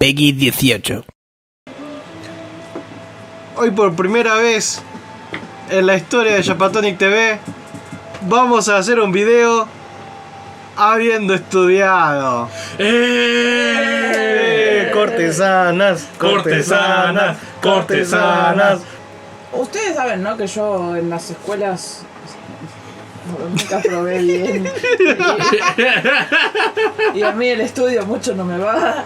PEGI 18. Hoy por primera vez en la historia de Japatonic TV vamos a hacer un video habiendo estudiado. Cortesanas, cortesanas, cortesanas. Ustedes saben, ¿no? Que yo en las escuelas nunca probé bien. Y a mí el estudio mucho no me va.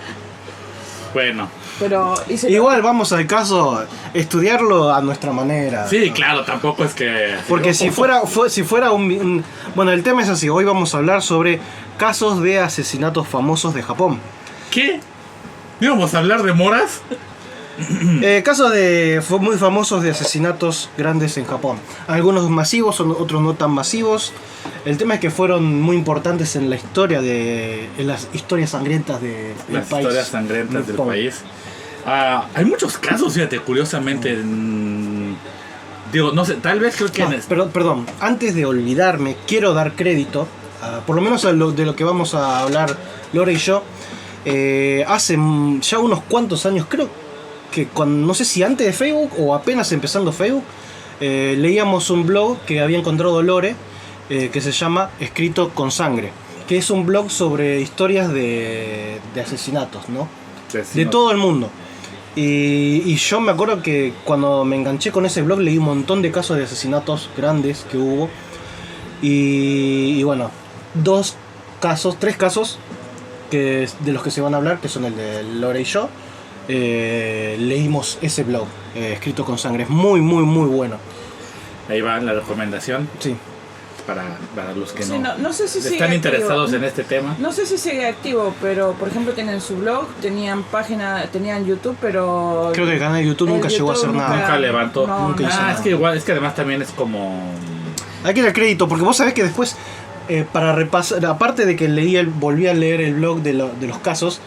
Bueno. Pero igual vamos al caso, estudiarlo a nuestra manera. Sí, claro, tampoco es que... Porque si fuera bueno, el tema es así. Hoy vamos a hablar sobre casos de asesinatos famosos de Japón. ¿Qué? ¿Íbamos a hablar de moras? Casos muy famosos de asesinatos grandes en Japón. Algunos masivos, otros no tan masivos. El tema es que fueron muy importantes en la historia en las historias sangrientas del país. Las historias sangrientas del país. Hay muchos casos, fíjate, curiosamente. Digo, no sé, tal vez creo que... Perdón, antes de olvidarme, quiero dar crédito, por lo menos de lo que vamos a hablar Lore y yo. Hace ya unos cuantos años, creo que no sé si antes de Facebook o apenas empezando Facebook, leíamos un blog que había encontrado Lore, que se llama Escrito con Sangre, que es un blog sobre historias de asesinatos, ¿no? De todo el mundo. Y yo me acuerdo que cuando me enganché con ese blog leí un montón de casos de asesinatos grandes que hubo. Y bueno, tres casos de los que se van a hablar, que son el de Lore y yo. Leímos ese blog, Escrito con Sangre. Es muy, muy, muy bueno. Ahí va la recomendación. Sí. Para los que sí, no sé si están interesados en este tema. No sé si sigue activo, pero por ejemplo tienen su blog, tenían YouTube, pero... Creo que el canal de YouTube nunca llegó a hacer nada. Nunca levantó. Nunca hizo nada. Es que además también es como... Hay que dar crédito, porque vos sabés que después, para repasar, aparte de que volví a leer el blog de los casos,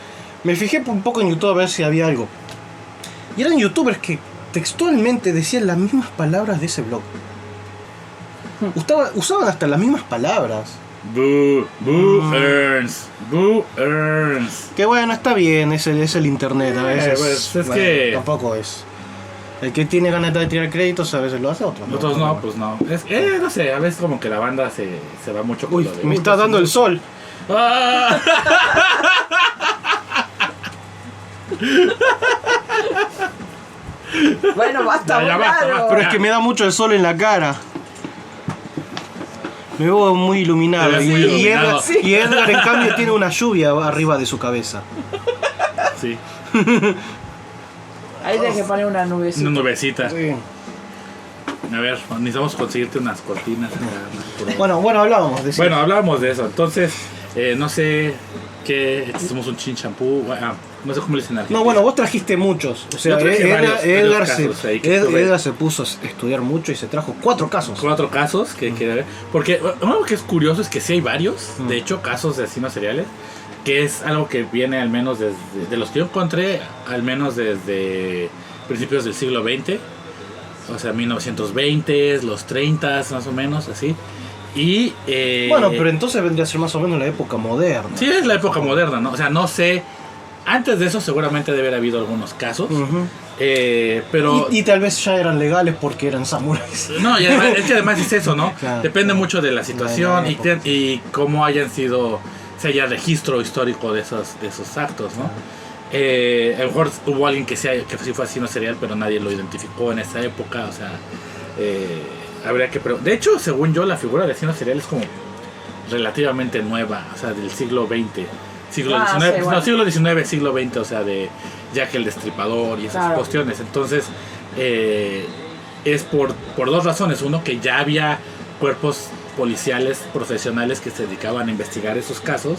me fijé un poco en YouTube a ver si había algo. Y eran youtubers que textualmente decían las mismas palabras de ese blog. Usaban hasta las mismas palabras. Boo earns. Que bueno, está bien, es el internet a veces. Pues, es que... Tampoco es. El que tiene ganas de tirar créditos a veces lo hace, otros no. Pues no. No sé, a veces como que la banda se va mucho con Uy, me está dando el sol. ¡Ah! Bueno, basta. Pero es que me da mucho el sol en la cara. Me veo muy iluminado. Y Edgar, en cambio, tiene una lluvia arriba de su cabeza. Sí. Ahí tienes que poner una nubecita. Una nubecita. Sí. A ver, necesitamos conseguirte unas cortinas. Bueno, hablábamos de eso. Bueno, hablábamos de eso. Entonces, no sé qué. Somos un chin champú. No sé cómo le dicen en Argentina. No, bueno, vos trajiste muchos. O sea, Edgar se puso a estudiar mucho y se trajo 4 casos. 4 casos que ver. Porque algo que es curioso es que sí hay varios, de hecho, casos de asesinos seriales, que es algo que viene al menos desde los que yo encontré, al menos desde principios del siglo XX, o sea, 1920, los 30 más o menos, así. Y bueno, pero entonces vendría a ser más o menos la época moderna. Sí, es la época moderna, ¿no? O sea, no sé. Antes de eso seguramente debe haber habido algunos casos. Pero y tal vez ya eran legales porque eran samuráis. No, y además es eso, ¿no? Claro. Depende mucho de la situación y cómo hayan sido, si haya registro histórico de esos actos, ¿no? A lo mejor hubo alguien que sí fue asesino serial, pero nadie lo identificó en esa época, o sea, habría que... De hecho, según yo, la figura de asesino serial es como relativamente nueva, o sea, del siglo XX. Siglo XIX, siglo XX, o sea, de Jack el Destripador y esas cuestiones. Entonces, es por 2 razones. Uno, que ya había cuerpos policiales profesionales que se dedicaban a investigar esos casos.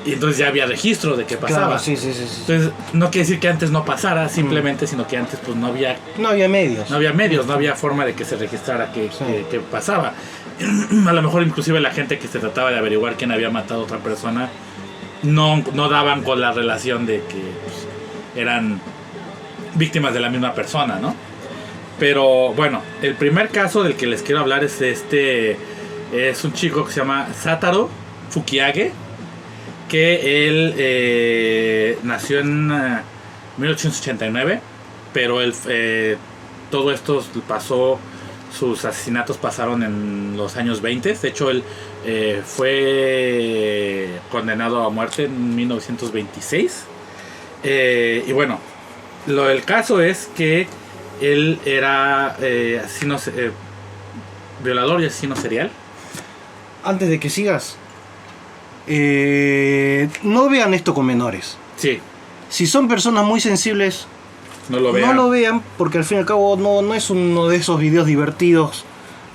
Y entonces ya había registro de qué pasaba. Claro, sí. Entonces, no quiere decir que antes no pasara, simplemente, sino que antes pues no había medios. No había forma de que se registrara que pasaba. A lo mejor inclusive la gente que se trataba de averiguar quién había matado a otra persona no daban con la relación de que pues, eran víctimas de la misma persona, ¿no? Pero bueno, el primer caso del que les quiero hablar es un chico que se llama Satoru Fukiage, que él nació en 1889, pero él, todo esto pasó, sus asesinatos pasaron en los años 20. De hecho, él fue condenado a muerte en 1926. Y bueno, el caso es que él era violador y asesino serial. Antes de que sigas, no vean esto con menores. Sí, Si son personas muy sensibles, no lo vean. no lo vean, porque al fin y al cabo no es uno de esos videos divertidos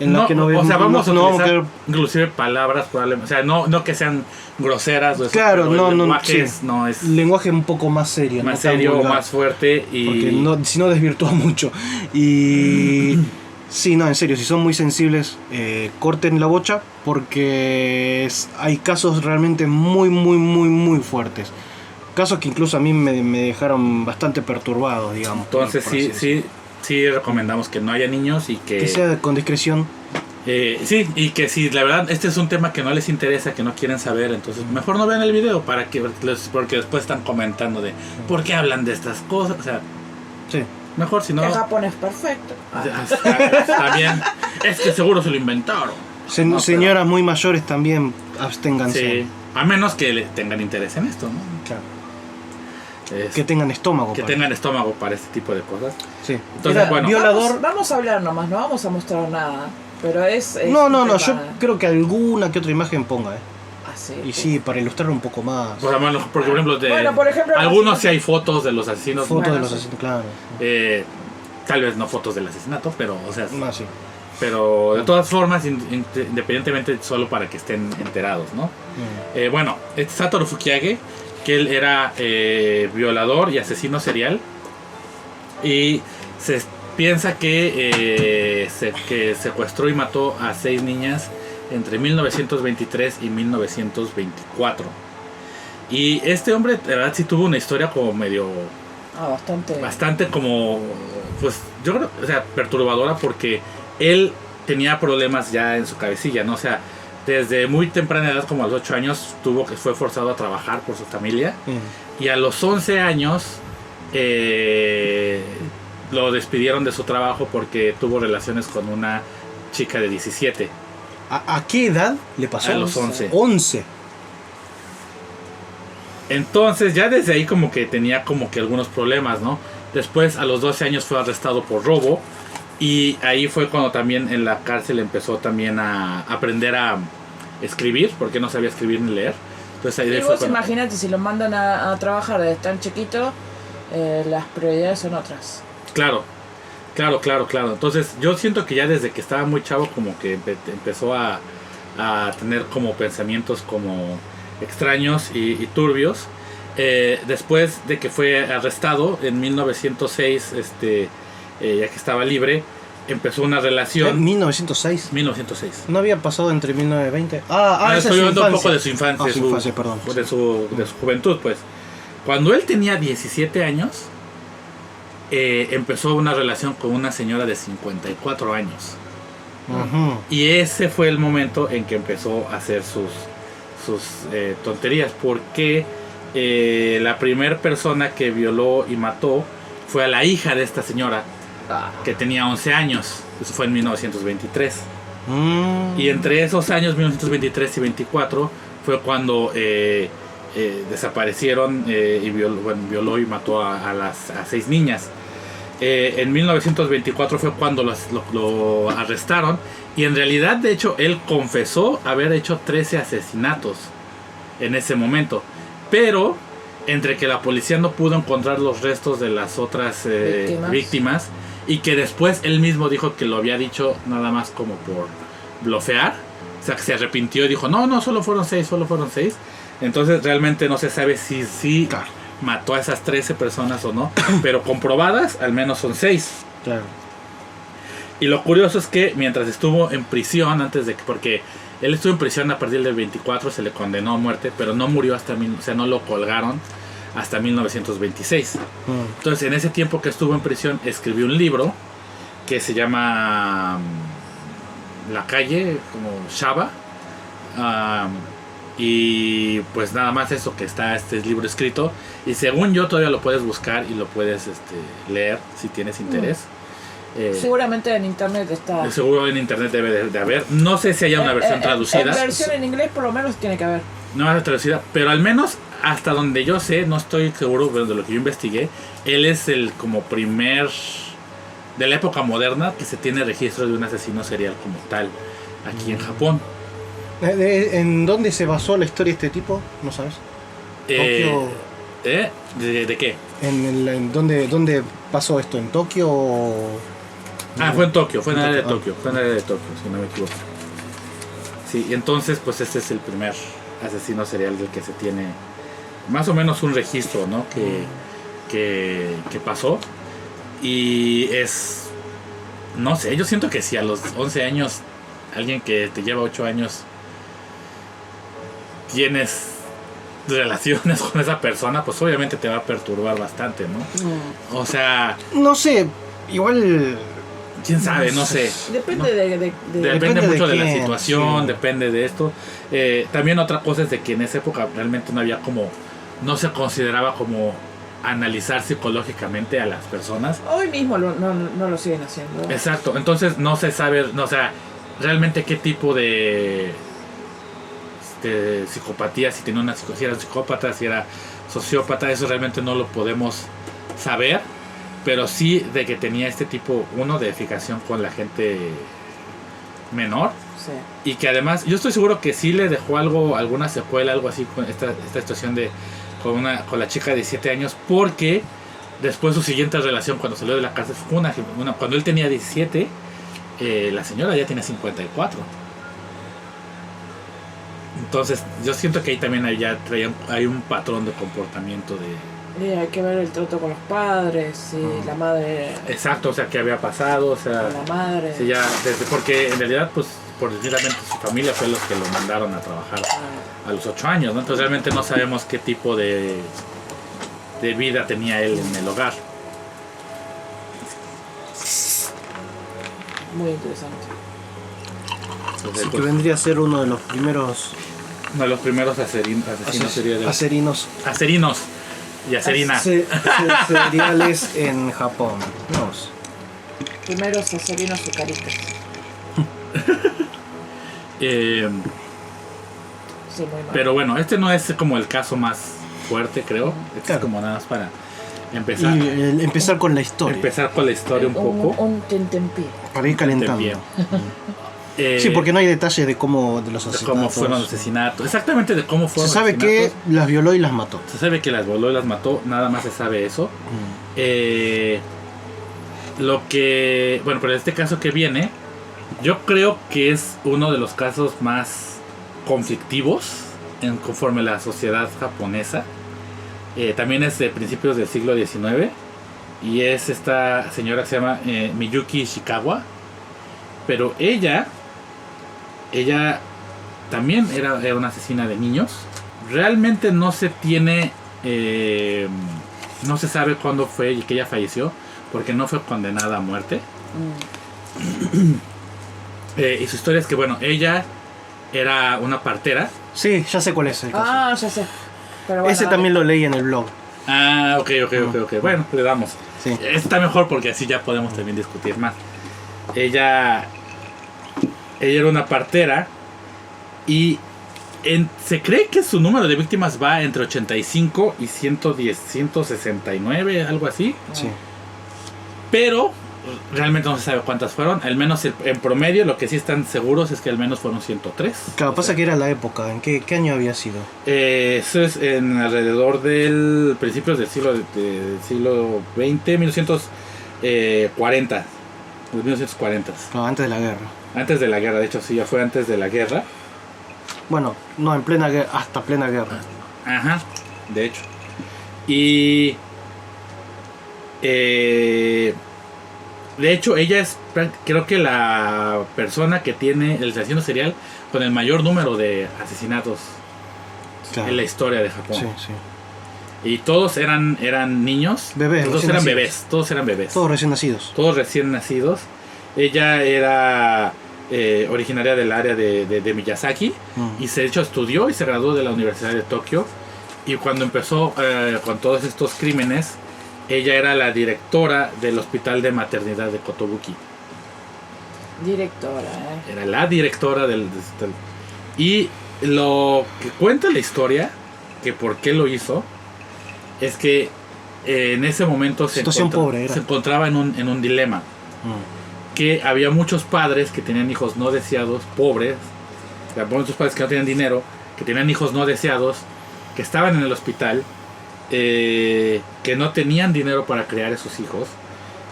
en los que no vemos. O sea, vamos a utilizar quedar- inclusive palabras probablemente, o sea, no que sean groseras o eso, Claro, pero el no, lenguaje sí. no es lenguaje un poco más serio, más no tan serio, vulgar, más fuerte y porque si no desvirtúa mucho. Y sí, no, en serio, si son muy sensibles, corten la bocha, porque hay casos realmente muy fuertes. Casos que incluso a mí me dejaron bastante perturbado, digamos. entonces por así decirlo. sí recomendamos que no haya niños y Que sea con discreción. sí, y que si la verdad este es un tema que no les interesa, que no quieren saber, entonces mejor no vean el video porque después están comentando de ¿por qué hablan de estas cosas? O sea, Sí. mejor si no. Que Japón es perfecto. También es que seguro se lo inventaron. No, Señoras muy mayores también, absténganse. Sí, a menos que tengan interés en esto, ¿no? Claro. Es- Que tengan estómago. que para- tengan estómago para este tipo de cosas. Sí. Entonces, Mira, bueno, violador. Vamos a hablar nomás, no vamos a mostrar nada. Pero es No, un yo tema creo que alguna que otra imagen ponga, así. Y sí, para ilustrar un poco más. por ejemplo, por ejemplo, Bueno, por ejemplo, algunos sí hay fotos de los asesinos. Fotos bueno, de los sí. asesinos, claro. Tal vez no fotos del asesinato, pero, o sea, Más sí. pero de todas formas, independientemente, solo para que estén enterados, ¿no? Bueno, este Satoru Fukiage, que él era violador y asesino serial, y se piensa que secuestró y mató a 6 niñas entre 1923 y 1924. Y este hombre, de verdad, sí tuvo una historia como medio bastante como, pues yo creo, o sea, perturbadora, porque él tenía problemas ya en su cabecilla, ¿no? O sea, desde muy temprana edad, como a los 8 años, fue forzado a trabajar por su familia, y a los 11 años lo despidieron de su trabajo porque tuvo relaciones con una chica de 17. ¿A qué edad le pasó? A los 11. 11. Entonces ya desde ahí como que tenía como que algunos problemas, ¿no? Después a los 12 años fue arrestado por robo, y ahí fue cuando también en la cárcel empezó también a aprender a escribir, porque no sabía escribir ni leer. Entonces ahí Y fue vos cuando- imagínate, si lo mandan a trabajar desde tan chiquito, las prioridades son otras. Claro. Entonces yo siento que ya desde que estaba muy chavo como que empezó a tener como pensamientos como extraños y turbios. Después de que fue arrestado en 1906, ya que estaba libre, empezó una relación. 1906. 1906. No había pasado entre 1920. Esa Estoy es su hablando un infancia. poco de su infancia, Su infancia, perdón. de su juventud, pues. Cuando él tenía 17 años, empezó una relación con una señora de 54 años. Ujú. Y ese fue el momento en que empezó a hacer sus tonterías, porque la primera persona que violó y mató fue a la hija de esta señora, que tenía 11 años. Eso fue en 1923. Y entre esos años, 1923 y 24, fue cuando desaparecieron y violó y mató a 6 niñas. En 1924 fue cuando lo arrestaron, y en realidad, de hecho, él confesó haber hecho 13 asesinatos en ese momento, pero entre que la policía no pudo encontrar los restos de las otras víctimas, y que después él mismo dijo que lo había dicho nada más como por blofear, o sea, que se arrepintió y dijo no, solo fueron 6, entonces realmente no se sabe si Claro. mató a esas 13 personas o no, pero comprobadas al menos son 6. Claro. Y lo curioso es que mientras estuvo en prisión, porque él estuvo en prisión a partir del 24, se le condenó a muerte, pero no murió o sea, no lo colgaron hasta 1926. Entonces, en ese tiempo que estuvo en prisión, escribió un libro que se llama La calle, como Shaba, Y pues nada más eso, que está este libro escrito. Y según yo todavía lo puedes buscar y lo puedes leer si tienes interés. Seguramente en internet está. Seguro en internet debe de haber. No sé si haya una versión traducida. En versión en inglés por lo menos tiene que haber. No es traducida, pero al menos hasta donde yo sé, no estoy seguro, pero de lo que yo investigué, él es el como primer de la época moderna que se tiene registro de un asesino serial como tal aquí en Japón. ¿En dónde se basó la historia de este tipo? ¿No sabes? ¿Tokio? ¿De qué? ¿En dónde pasó esto? ¿En Tokio o...? Fue en Tokio, fue en el área de Tokio, si no me equivoco. Sí, y entonces pues este es el primer asesino serial del que se tiene más o menos un registro, ¿no? Que pasó. Y es... No sé, yo siento que si a los 11 años alguien que te lleva 8 años tienes relaciones con esa persona, pues obviamente te va a perturbar bastante, ¿no? O sea... No sé, igual... ¿Quién sabe? No sé. Depende Depende mucho de la quién, situación, sí. depende de esto. También otra cosa es de que en esa época realmente no había como... No se consideraba como analizar psicológicamente a las personas. Hoy mismo no lo siguen haciendo. Exacto, entonces no se sabe, no, o sea, realmente qué tipo de psicopatía, si tenía si era psicópata, si era sociópata, eso realmente no lo podemos saber, pero sí de que tenía este tipo, uno, de fijación con la gente menor. Sí. Y que además, yo estoy seguro que sí le dejó alguna secuela, algo así con esta situación con la chica de 17 años, porque después su siguiente relación cuando salió de la cárcel fue cuando él tenía 17, la señora ya tiene 54. Entonces yo siento que ahí también hay un patrón de comportamiento de... hay que ver el trato con los padres, si la madre... Exacto, o sea, qué había pasado, o sea... La madre... Sí, ya, porque en realidad, pues, precisamente su familia fue los que lo mandaron a trabajar a los 8 años, ¿no? Entonces realmente no sabemos qué tipo de vida tenía él en el hogar. Muy interesante. Entonces, que vendría a ser uno de los primeros... Uno de los primeros asesinos seriales. Aserinos y aserina. Seriales en Japón. Vamos. Primeros asesinos sucaritas. Sí, muy mal. Pero bueno, este no es como el caso más fuerte, creo. Este es como nada más para empezar. Y empezar con la historia. Empezar con la historia un poco. Un tentempié. Para ir calentando. Sí, porque no hay detalles de cómo de los asesinatos. De cómo fueron los asesinatos. Exactamente de cómo fueron. Se sabe que las violó y las mató. Se sabe que las violó y las mató. Nada más se sabe eso. Lo que... Bueno, pero en este caso que viene, yo creo que es uno de los casos más conflictivos conforme la sociedad japonesa. También es de principios del siglo XIX. Y es esta señora que se llama Miyuki Ishikawa. Pero ella también era una asesina de niños. Realmente no se tiene... no se sabe cuándo fue que ella falleció, porque no fue condenada a muerte. Y su historia es que, bueno, ella era una partera. Sí, ya sé cuál es el caso. Ya sé. Pero bueno, ese también lo leí en el blog. Ok. Bueno, le damos. Sí. Está mejor porque así ya podemos también discutir más. Ella era una partera y se cree que su número de víctimas va entre 85 y 169, algo así. Sí. Pero realmente no se sabe cuántas fueron. Al menos en promedio, lo que sí están seguros es que al menos fueron 103. Claro, pasa que era la época. ¿En qué año había sido? Eso es en alrededor del principios del siglo XX, 1940. Los 1940. No, antes de la guerra. Antes de la guerra, de hecho sí, ya fue antes de la guerra. Bueno, no, en plena guerra, hasta plena guerra. Ajá, de hecho. Y... de hecho, ella es, creo que la persona que tiene el asesino serial con el mayor número de asesinatos en la historia de Japón. Sí. Y todos eran niños. Bebés. Todos eran bebés. Todos recién nacidos. Todos recién nacidos. Ella era originaria del área de Miyazaki, y de hecho estudió y se graduó de la Universidad de Tokio. Y cuando empezó con todos estos crímenes, ella era la directora del hospital de maternidad de Kotobuki. Directora, Era la directora del. Y lo que cuenta la historia, que por qué lo hizo, es que en ese momento se encontraba en un dilema. Que había muchos padres que tenían hijos no deseados, pobres, o sea, muchos padres que no tenían dinero, que tenían hijos no deseados, que estaban en el hospital, que no tenían dinero para criar a sus hijos,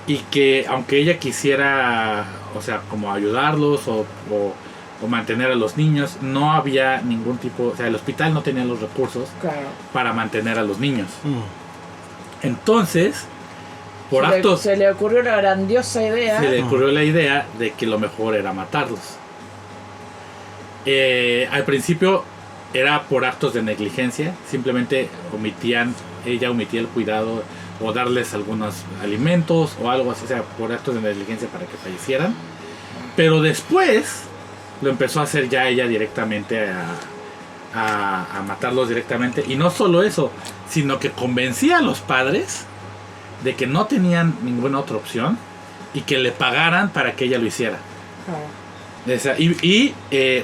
y que aunque ella quisiera, o sea, como ayudarlos o mantener a los niños, no había ningún tipo, o sea, el hospital no tenía los recursos para mantener a los niños. Entonces, se le ocurrió una grandiosa idea. Se le ocurrió la idea de que lo mejor era matarlos. Al principio era por actos de negligencia, simplemente ella omitía el cuidado o darles algunos alimentos o algo así, o sea, por actos de negligencia para que fallecieran. Pero después lo empezó a hacer ya ella directamente a matarlos directamente. Y no solo eso, sino que convencía a los padres de que no tenían ninguna otra opción y que le pagaran para que ella lo hiciera.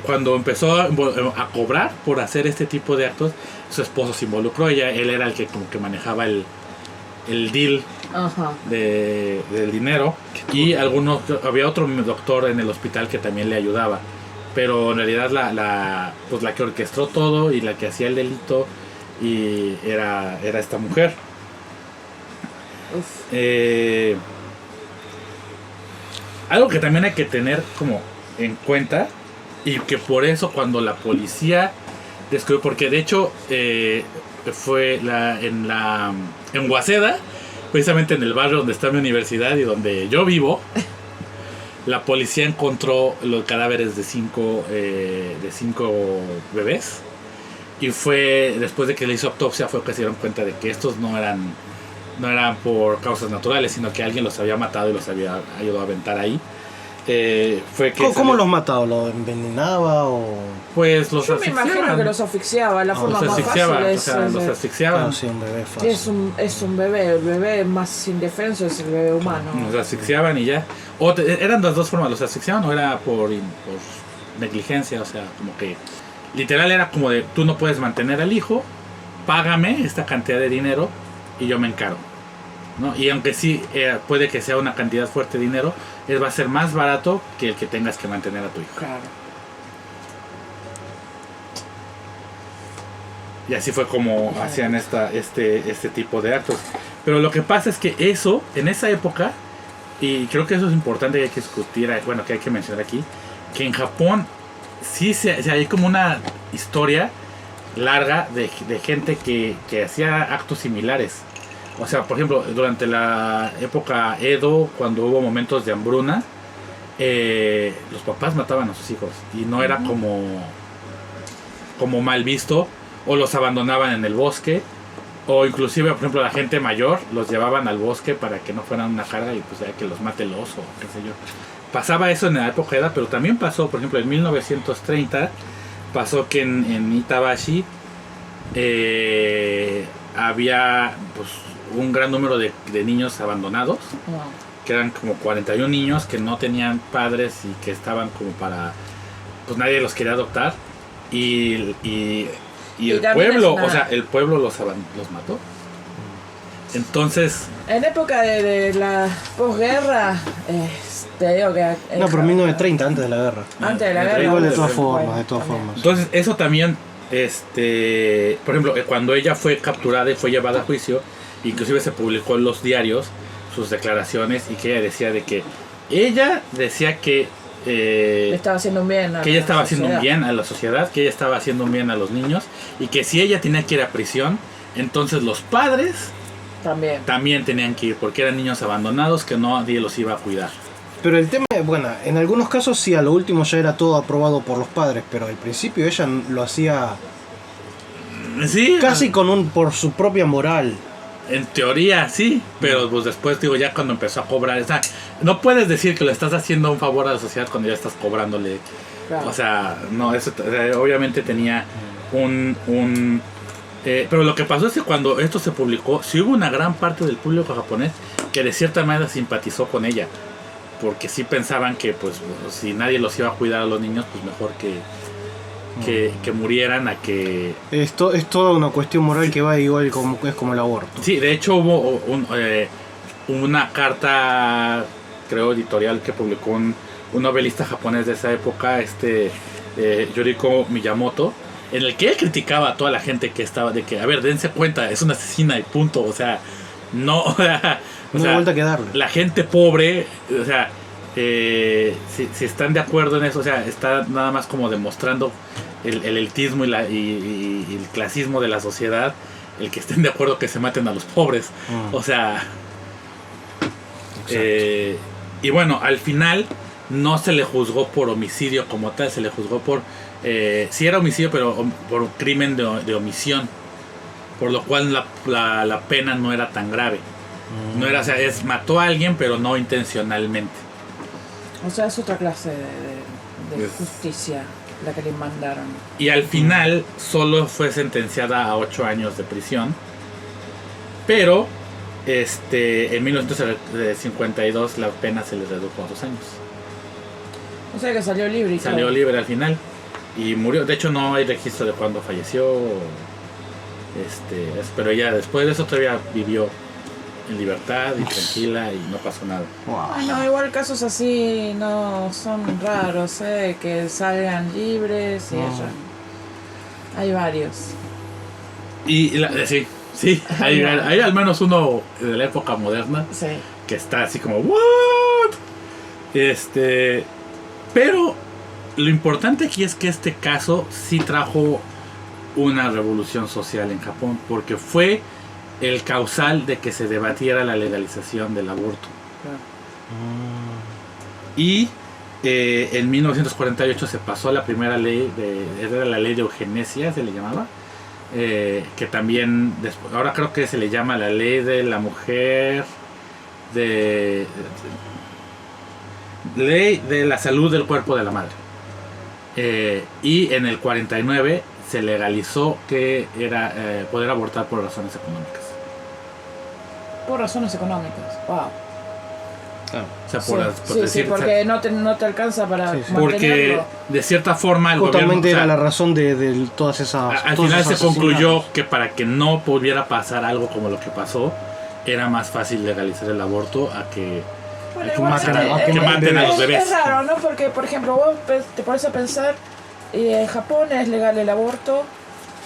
Cuando empezó a cobrar por hacer este tipo de actos, su esposo se involucró. Él era el que como que manejaba el deal del dinero, y había otro doctor en el hospital que también le ayudaba, pero en realidad la que orquestó todo y la que hacía el delito era esta mujer. Algo que también hay que tener como en cuenta, y que por eso cuando la policía descubrió, porque de hecho fue en Waseda, precisamente en el barrio donde está mi universidad y donde yo vivo, la policía encontró los cadáveres de cinco bebés, y fue después de que le hizo autopsia fue que se dieron cuenta de que estos no eran por causas naturales, sino que alguien los había matado y los había ayudado a aventar ahí. ¿Cómo los mataba? ¿Los envenenaba o...? Pues los asfixiaban. Yo me imagino que los asfixiaba, la forma más fácil los asfixiaban. Sí, un bebé fácil. Es un bebé, el bebé más indefenso es el bebé humano. Los asfixiaban y ya. Eran las dos formas, los asfixiaban o era por negligencia, o sea, como que literal era como de, tú no puedes mantener al hijo, págame esta cantidad de dinero y yo me encargo, ¿no? Y aunque sí puede que sea una cantidad fuerte de dinero, va a ser más barato que el que tengas que mantener a tu hijo. Claro. Y así fue como hacían este tipo de actos. Pero lo que pasa es que eso, en esa época, y creo que eso es importante que hay que discutir, bueno, que hay que mencionar aquí, que en Japón sí hay como una historia larga de gente que hacía actos similares. O sea, por ejemplo, durante la época Edo, cuando hubo momentos de hambruna, los papás mataban a sus hijos y no era como mal visto, o los abandonaban en el bosque, o inclusive, por ejemplo, la gente mayor los llevaban al bosque para que no fueran una carga y pues ya que los mate el oso, qué sé yo. Pasaba eso en la época Edo, pero también pasó, por ejemplo, en 1930 pasó que en Itabashi había pues un gran número de niños abandonados, que eran como 41 niños que no tenían padres y que estaban como para, pues nadie los quería adoptar, y el pueblo, o sea, el pueblo los mató. Entonces, en época de la posguerra, te digo que no, pero 1930, antes de la guerra. Antes de la guerra. Igual de todas formas. Entonces, eso también, por ejemplo, cuando ella fue capturada y fue llevada a juicio, inclusive se publicó en los diarios sus declaraciones, y que ella decía que estaba haciendo un bien que ella estaba haciendo un bien a la sociedad, que ella estaba haciendo un bien a los niños, y que si ella tenía que ir a prisión, entonces los padres también tenían que ir, porque eran niños abandonados que nadie los iba a cuidar. Pero el tema, bueno, en algunos casos sí, a lo último ya era todo aprobado por los padres, pero al principio ella lo hacía sí, casi por su propia moral. En teoría sí, pero pues después digo ya cuando empezó a cobrar, o sea, no puedes decir que le estás haciendo un favor a la sociedad cuando ya estás cobrándole. Claro. O sea, no, eso obviamente tenía pero lo que pasó es que cuando esto se publicó, sí hubo una gran parte del público japonés que de cierta manera simpatizó con ella, porque sí pensaban que pues si nadie los iba a cuidar a los niños, pues mejor que murieran a que... Esto es toda una cuestión moral que va igual como es como el aborto. Sí, de hecho hubo una carta, creo, editorial que publicó un novelista japonés de esa época, Yoriko Miyamoto, en el que él criticaba a toda la gente que estaba, de que, a ver, dense cuenta, es una asesina y punto, o sea, no, o sea, No hay vuelta que darle. la gente pobre, o sea, si están de acuerdo en eso, o sea, está nada más como demostrando el elitismo y el clasismo de la sociedad, el que estén de acuerdo que se maten a los pobres, o sea, y bueno, al final no se le juzgó por homicidio como tal, se le juzgó por sí era homicidio, pero por un crimen de omisión, por lo cual la pena no era tan grave. No era, o sea, mató a alguien, pero no intencionalmente. O sea, es otra clase de justicia la que le mandaron. Y al final solo fue sentenciada a 8 años de prisión, pero en 1952 la pena se le redujo a 2 años. O sea que salió libre y Salió todo. libre al final y murió. De hecho no hay registro de cuándo falleció. Pero ella después de eso todavía vivió en libertad y tranquila y no pasó nada. Ay, no, igual casos así no son raros, que salgan libres y hay varios. Y sí, hay al menos uno de la época moderna Sí. que está así como ¿what? Pero lo importante aquí es que este caso sí trajo una revolución social en Japón, porque fue el causal de que se debatiera la legalización del aborto. Claro. Y en 1948 se pasó la primera ley, era la ley de eugenesia, se le llamaba, que también, ahora creo que se le llama la ley de la mujer, ley de la salud del cuerpo de la madre. Y en el 49 se legalizó que era poder abortar por razones económicas. Por razones económicas, wow. O sea, Sí, porque no te alcanza para Sí, sí. porque mantenerlo. de cierta forma el Justamente gobierno, o sea, era la razón de todas esas. al todos final esos se concluyó asesinatos. que para que no pudiera pasar algo como lo que pasó, era más fácil legalizar el aborto a que Bueno, que igual maten a- es- que es- maten a los es- bebés. Es raro, ¿no? Porque, por ejemplo, vos te pones a pensar, y en Japón es legal el aborto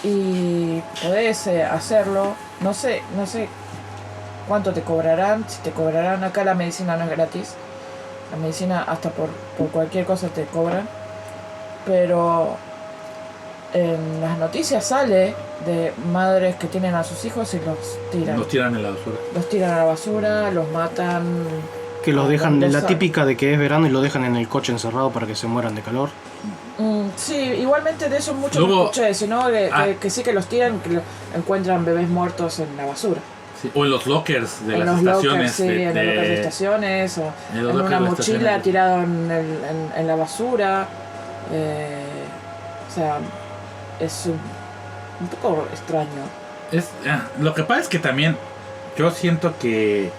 y podés hacerlo. No sé cuánto te cobrarán, si te cobrarán. Acá la medicina no es gratis. La medicina hasta por cualquier cosa te cobran. Pero en las noticias sale de madres que tienen a sus hijos y los tiran. los tiran en la basura. Los tiran a la basura, los matan. Que los dejan, Los la sa- típica de que es verano y lo dejan en el coche encerrado para que se mueran de calor. Sí, igualmente de eso mucho Luego- no escuché, sino que sí que los tiran, que encuentran bebés muertos en la basura. Sí, o en los lockers de en las los estaciones. lockers, sí, en los lockers de estaciones, o en los en lockers una de las mochila estaciones. tirado en la basura. O sea, es un poco extraño. Lo que pasa es que también yo siento que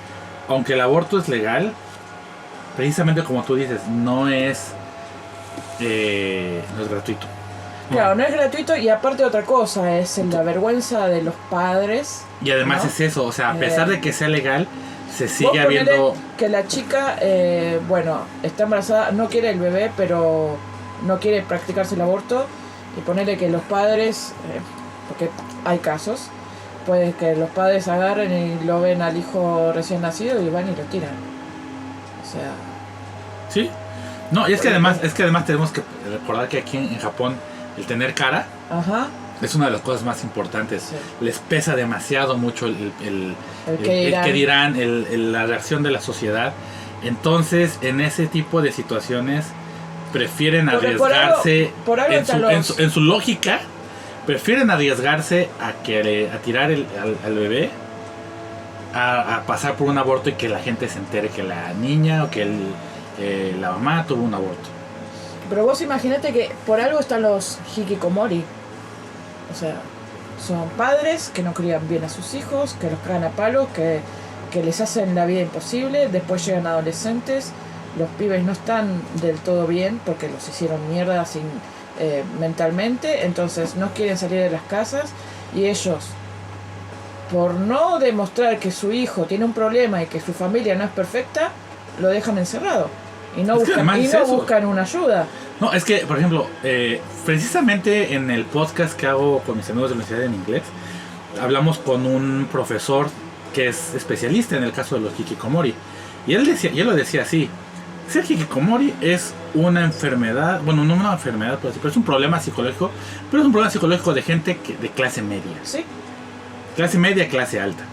aunque el aborto es legal, precisamente como tú dices, no es gratuito. Claro, no es gratuito y aparte otra cosa, es la vergüenza de los padres. Y además ¿no? es eso, o sea, a pesar de que sea legal, se sigue Vos ponele habiendo... que la chica, está embarazada, no quiere el bebé, pero no quiere practicarse el aborto. Y ponerle que los padres, porque hay casos, pues que los padres agarren y lo ven al hijo recién nacido y van y lo tiran. O sea, Sí. No, y es que además tenemos que recordar que aquí en Japón el tener cara ajá, es una de las cosas más importantes. Sí. Les pesa demasiado mucho el que dirán. la reacción de la sociedad. Entonces, en ese tipo de situaciones, prefieren Porque arriesgarse por algo están los- en su lógica, prefieren arriesgarse a tirar al bebé a pasar por un aborto y que la gente se entere que la niña o que la mamá tuvo un aborto. Pero vos imaginate que por algo están los hikikomori. O sea, son padres que no crían bien a sus hijos, que los cagan a palos, que les hacen la vida imposible. Después llegan adolescentes, los pibes no están del todo bien porque los hicieron mierda mentalmente, entonces no quieren salir de las casas y ellos, por no demostrar que su hijo tiene un problema y que su familia no es perfecta, lo dejan encerrado y no buscan una ayuda. No, es que, por ejemplo, precisamente en el podcast que hago con mis amigos de la universidad en inglés, hablamos con un profesor que es especialista en el caso de los hikikomori. Y él lo decía así: ser hikikomori es una enfermedad, bueno, no una enfermedad, pero es un problema psicológico, pero es un problema psicológico de gente de clase media. Sí. Clase media, clase alta.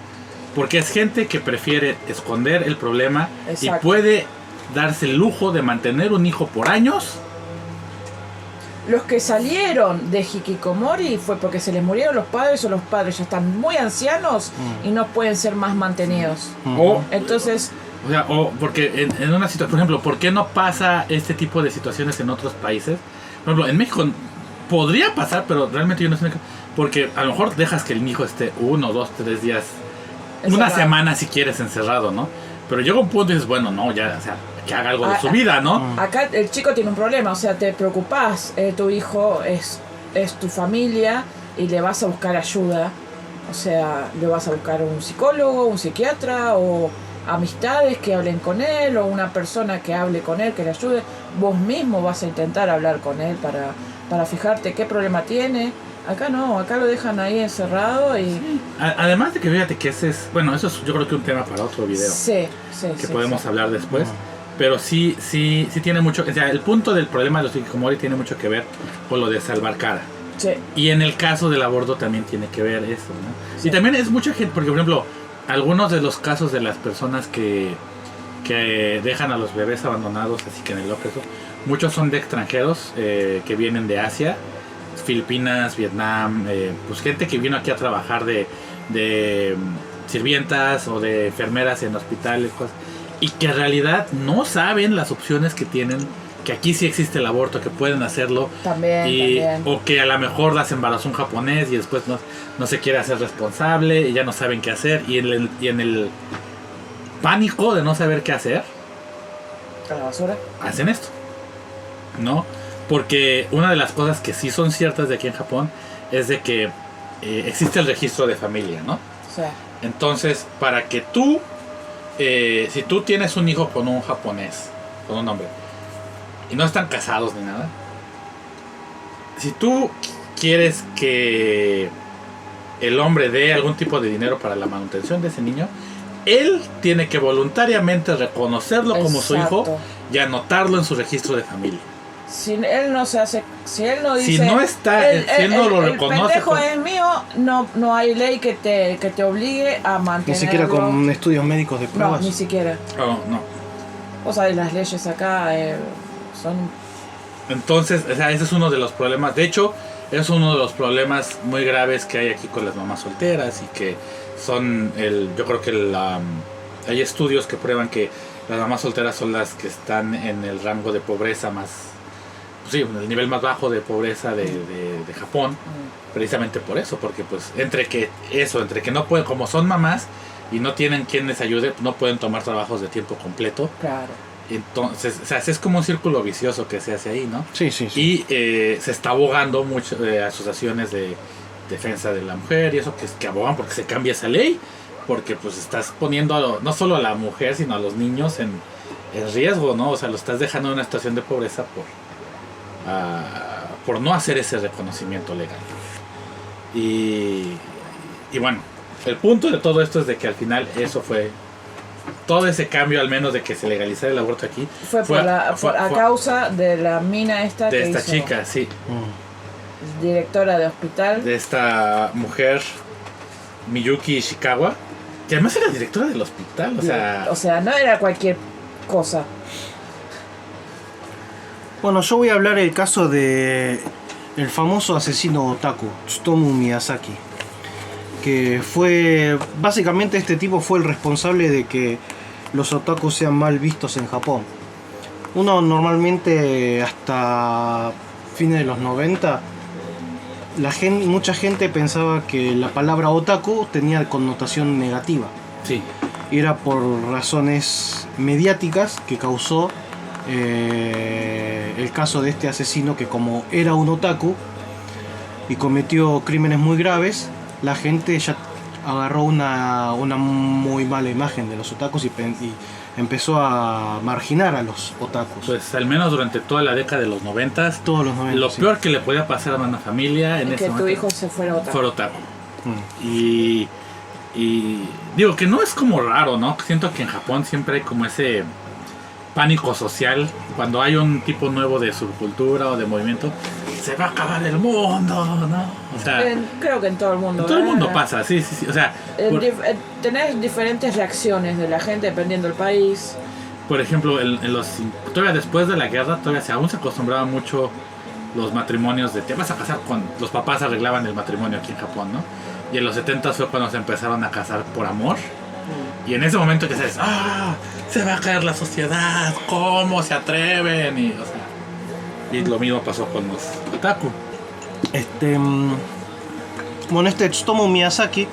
Porque es gente que prefiere esconder el problema. Exacto. Y puede darse el lujo de mantener un hijo por años. Los que salieron de hikikomori fue porque se les murieron los padres o los padres ya están muy ancianos y no pueden ser más mantenidos. Entonces... O porque en una situación, por ejemplo, ¿por qué no pasa este tipo de situaciones en otros países? Por ejemplo, en México podría pasar, pero realmente yo no sé. Porque a lo mejor dejas que el hijo esté 1, 2, 3 días, encerrado. Una semana si quieres encerrado, ¿no? Pero llega un punto y dices, bueno, no, ya, o sea, que haga algo de su vida, ¿no? Acá el chico tiene un problema, o sea, te preocupás, tu hijo es tu familia y le vas a buscar ayuda. O sea, le vas a buscar un psicólogo, un psiquiatra o amistades que hablen con él o una persona que hable con él, que le ayude. Vos mismo vas a intentar hablar con él para fijarte qué problema tiene. Acá no, acá lo dejan ahí encerrado y... Sí. Además de que fíjate que ese es... Bueno, eso es yo creo que un tema para otro video. Sí, que podemos hablar después. Pero sí tiene mucho... O sea, el punto del problema de los hikikomori tiene mucho que ver con lo de salvar cara. Sí. Y en el caso del aborto también tiene que ver eso, ¿no? Sí. Y también es mucha gente... Porque, por ejemplo, algunos de los casos de las personas que dejan a los bebés abandonados, así que en el loco, muchos son de extranjeros que vienen de Asia, Filipinas, Vietnam, pues gente que vino aquí a trabajar de sirvientas o de enfermeras en hospitales, cosas, y que en realidad no saben las opciones que tienen, que aquí sí existe el aborto, que pueden hacerlo, también. O que a lo mejor las embarazó un japonés y después no se quiere hacer responsable y ya no saben qué hacer, y en el pánico de no saber qué hacer, a la basura, hacen esto, ¿no? Porque una de las cosas que sí son ciertas de aquí en Japón es de que existe el registro de familia, ¿no? Sí. Entonces, para que tú, si tú tienes un hijo con un japonés, con un hombre, y no están casados ni nada, si tú quieres que el hombre dé algún tipo de dinero para la manutención de ese niño, él tiene que voluntariamente reconocerlo como su hijo y anotarlo en su registro de familia. Si él no se hace, si él no dice, si no está, si él no lo reconoce, el pendejo es mío, no hay ley que te obligue a mantenerlo. Ni siquiera con estudios médicos de pruebas. No, ni siquiera. No. O sea, las leyes acá son... Entonces, o sea, ese es uno de los problemas. De hecho, es uno de los problemas muy graves que hay aquí con las mamás solteras y que son yo creo que hay estudios que prueban que las mamás solteras son las que están en el rango de pobreza más, sí, el nivel más bajo de pobreza de Japón, precisamente por eso, porque pues entre que no pueden, como son mamás y no tienen quien les ayude, no pueden tomar trabajos de tiempo completo. Claro. Entonces, o sea, es como un círculo vicioso que se hace ahí, ¿no? Sí. Y se está abogando mucho asociaciones de defensa de la mujer y eso que abogan porque se cambie esa ley, porque pues estás poniendo no solo a la mujer sino a los niños en riesgo, ¿no? O sea, lo estás dejando en una situación de pobreza por no hacer ese reconocimiento legal. Y bueno, el punto de todo esto es de que al final eso fue todo ese cambio, al menos de que se legalizara el aborto aquí, fue a causa de la mina esta de que esta hizo, chica, sí, directora de hospital, de esta mujer Miyuki Ishikawa, que además era directora del hospital, o sea, no era cualquier cosa. Bueno, yo voy a hablar el caso de el famoso asesino otaku, Tsutomu Miyazaki. que fue... Básicamente este tipo fue el responsable de que los otakus sean mal vistos en Japón. Uno normalmente hasta fines de los 90, mucha gente pensaba que la palabra otaku tenía connotación negativa. Sí. Y era por razones mediáticas que causó el caso de este asesino, que como era un otaku y cometió crímenes muy graves, la gente ya agarró una muy mala imagen de los otakus y empezó a marginar a los otakus. Pues al menos durante toda la década de los 90, Todos los 90, lo sí. peor que le podía pasar a una familia en Es ese que tu momento hijo se fuera otaku. fue otaku. Mm. Y digo que no es como raro, ¿no? Siento que en Japón siempre hay como ese pánico social cuando hay un tipo nuevo de subcultura o de movimiento. Se va a acabar el mundo, ¿no? O sea, Creo que en todo el mundo. en todo el mundo ¿verdad? pasa, sí. O sea, Tenés diferentes reacciones de la gente dependiendo del país. por ejemplo, todavía después de la guerra, aún se acostumbraba mucho los matrimonios de te vas a casar con... Los papás arreglaban el matrimonio aquí en Japón, ¿no? Y en los 70 fue cuando se empezaron a casar por amor. Y en ese momento que dices, se va a caer la sociedad, ¿cómo se atreven? Y lo mismo pasó con los otaku. Bueno, Tsutomu Miyazaki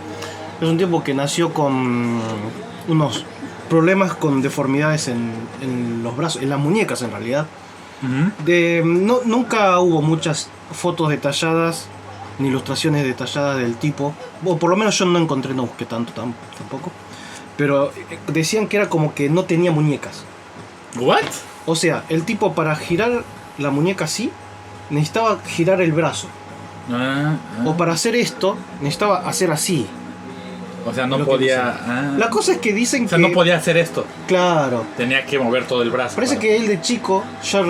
es un tipo que nació con unos problemas con deformidades en los brazos, en las muñecas en realidad. Nunca hubo muchas fotos detalladas ni ilustraciones detalladas del tipo, o por lo menos yo no encontré, no busqué tanto tampoco, pero decían que era como que no tenía muñecas. ¿What? O sea, el tipo para girar la muñeca así necesitaba girar el brazo, o para hacer esto necesitaba hacer así. O sea, no Lo que podía... La cosa es que dicen o sea, que no podía hacer esto. claro, Tenía que mover todo el brazo. parece que él de chico ya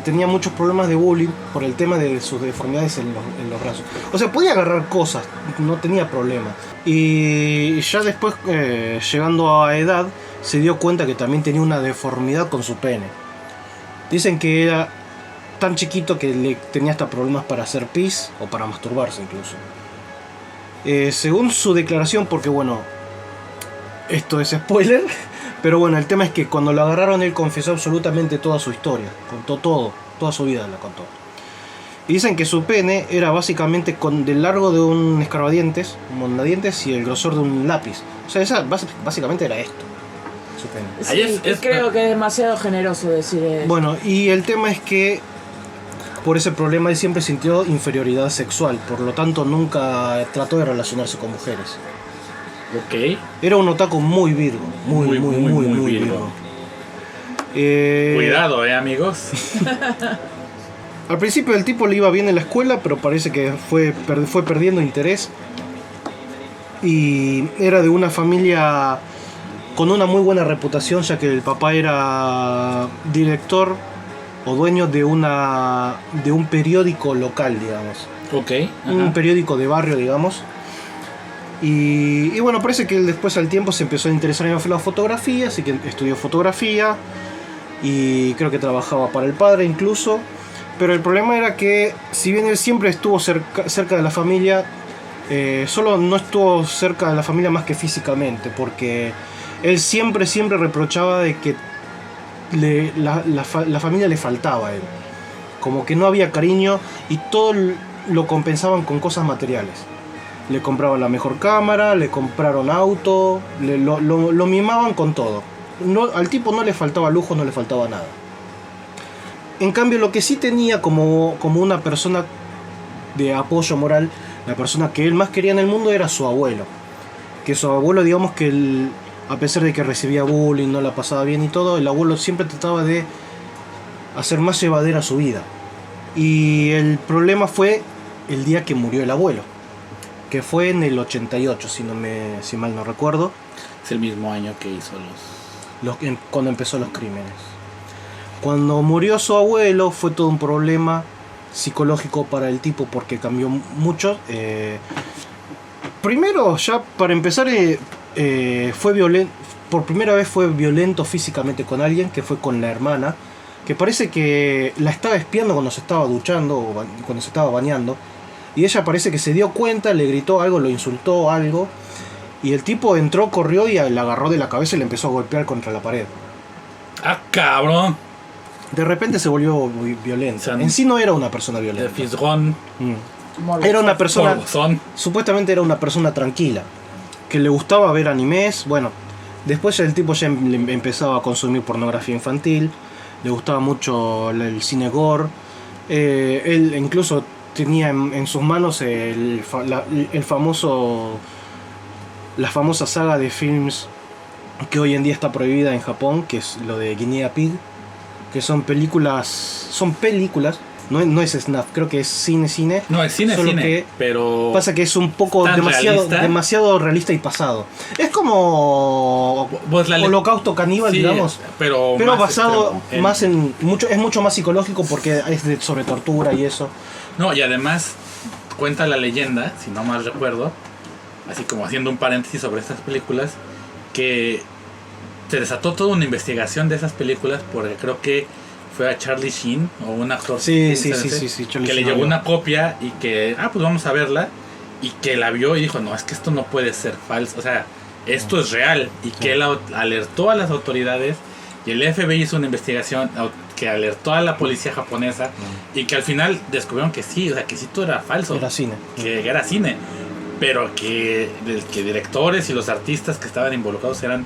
tenía muchos problemas de bullying por el tema de sus deformidades en los brazos. O sea, podía agarrar cosas, no tenía problema. Y ya después, llegando a edad, se dio cuenta que también tenía una deformidad con su pene. Dicen que era tan chiquito que le tenía hasta problemas para hacer pis o para masturbarse incluso. Según su declaración, porque bueno, esto es spoiler, pero bueno, el tema es que cuando lo agarraron él confesó absolutamente toda su historia, contó todo, toda su vida la contó. Y dicen que su pene era básicamente del largo de un escarbadientes, un mondadientes, y el grosor de un lápiz. O sea, básicamente era esto, su pene. Sí, creo que es demasiado generoso decir eso. Bueno, y el tema es que por ese problema él siempre sintió inferioridad sexual, por lo tanto nunca trató de relacionarse con mujeres. Ok. Era un otaku muy virgo, muy virgo. Cuidado, amigos. Al principio el tipo le iba bien en la escuela, pero parece que fue perdiendo interés. Y era de una familia con una muy buena reputación, ya que el papá era director o dueño de un periódico local, digamos. Ok. Un periódico de barrio, digamos. Y bueno, parece que él después al tiempo se empezó a interesar en la fotografía, así que estudió fotografía y creo que trabajaba para el padre incluso. Pero el problema era que, si bien él siempre estuvo cerca de la familia, solo no estuvo cerca de la familia más que físicamente, porque él siempre reprochaba de que la familia le faltaba a él, como que no había cariño, y todo lo compensaban con cosas materiales. Le compraban la mejor cámara, le compraron auto, lo mimaban con todo. Al tipo no le faltaba lujo, no le faltaba nada. En cambio, lo que sí tenía como una persona de apoyo moral, la persona que él más quería en el mundo, era su abuelo. Que su abuelo, digamos que él, a pesar de que recibía bullying, no la pasaba bien y todo, el abuelo siempre trataba de hacer más llevadera su vida. Y el problema fue el día que murió el abuelo, que fue en el 88, si mal no recuerdo. Es el mismo año que hizo cuando empezó los crímenes. Cuando murió su abuelo fue todo un problema psicológico para el tipo, porque cambió mucho. Primero, ya para empezar, fue violento. Por primera vez fue violento físicamente con alguien, que fue con la hermana, que parece que la estaba espiando cuando se estaba duchando o cuando se estaba bañando, Y ella parece que se dio cuenta, le gritó algo, lo insultó algo. Y el tipo entró, corrió y la agarró de la cabeza y le empezó a golpear contra la pared. ¡Ah, cabrón! De repente se volvió muy violenta. O sea, en sí no era una persona De violenta. fisgón. Era una persona... Polvozón. Supuestamente era una persona tranquila. Que le gustaba ver animes. Bueno, después el tipo ya empezaba a consumir pornografía infantil. Le gustaba mucho el cine gore. Él incluso tenía en sus manos el famoso... La famosa saga de films que hoy en día está prohibida en Japón, que es lo de Guinea Pig, que son películas, no es snuff, creo que es cine, No, es cine, solo que pero... pasa que es un poco tan demasiado realista y pasado. Es como Pues Holocausto Caníbal, sí, digamos, pero más basado extremo, más en es mucho más psicológico porque es sobre tortura y eso. No, y además cuenta la leyenda, si no mal recuerdo, así como haciendo un paréntesis sobre estas películas, que se desató toda una investigación de esas películas porque creo que fue a Charlie Sheen o un actor Sí, que le llegó una copia y que, pues vamos a verla, y que la vio y dijo, no, es que esto no puede ser falso, o sea, esto es real, y que él alertó a las autoridades y el FBI hizo una investigación que alertó a la policía japonesa y que al final descubrieron que sí, o sea, que sí todo era falso, Era cine. que era cine, pero que directores y los artistas que estaban involucrados eran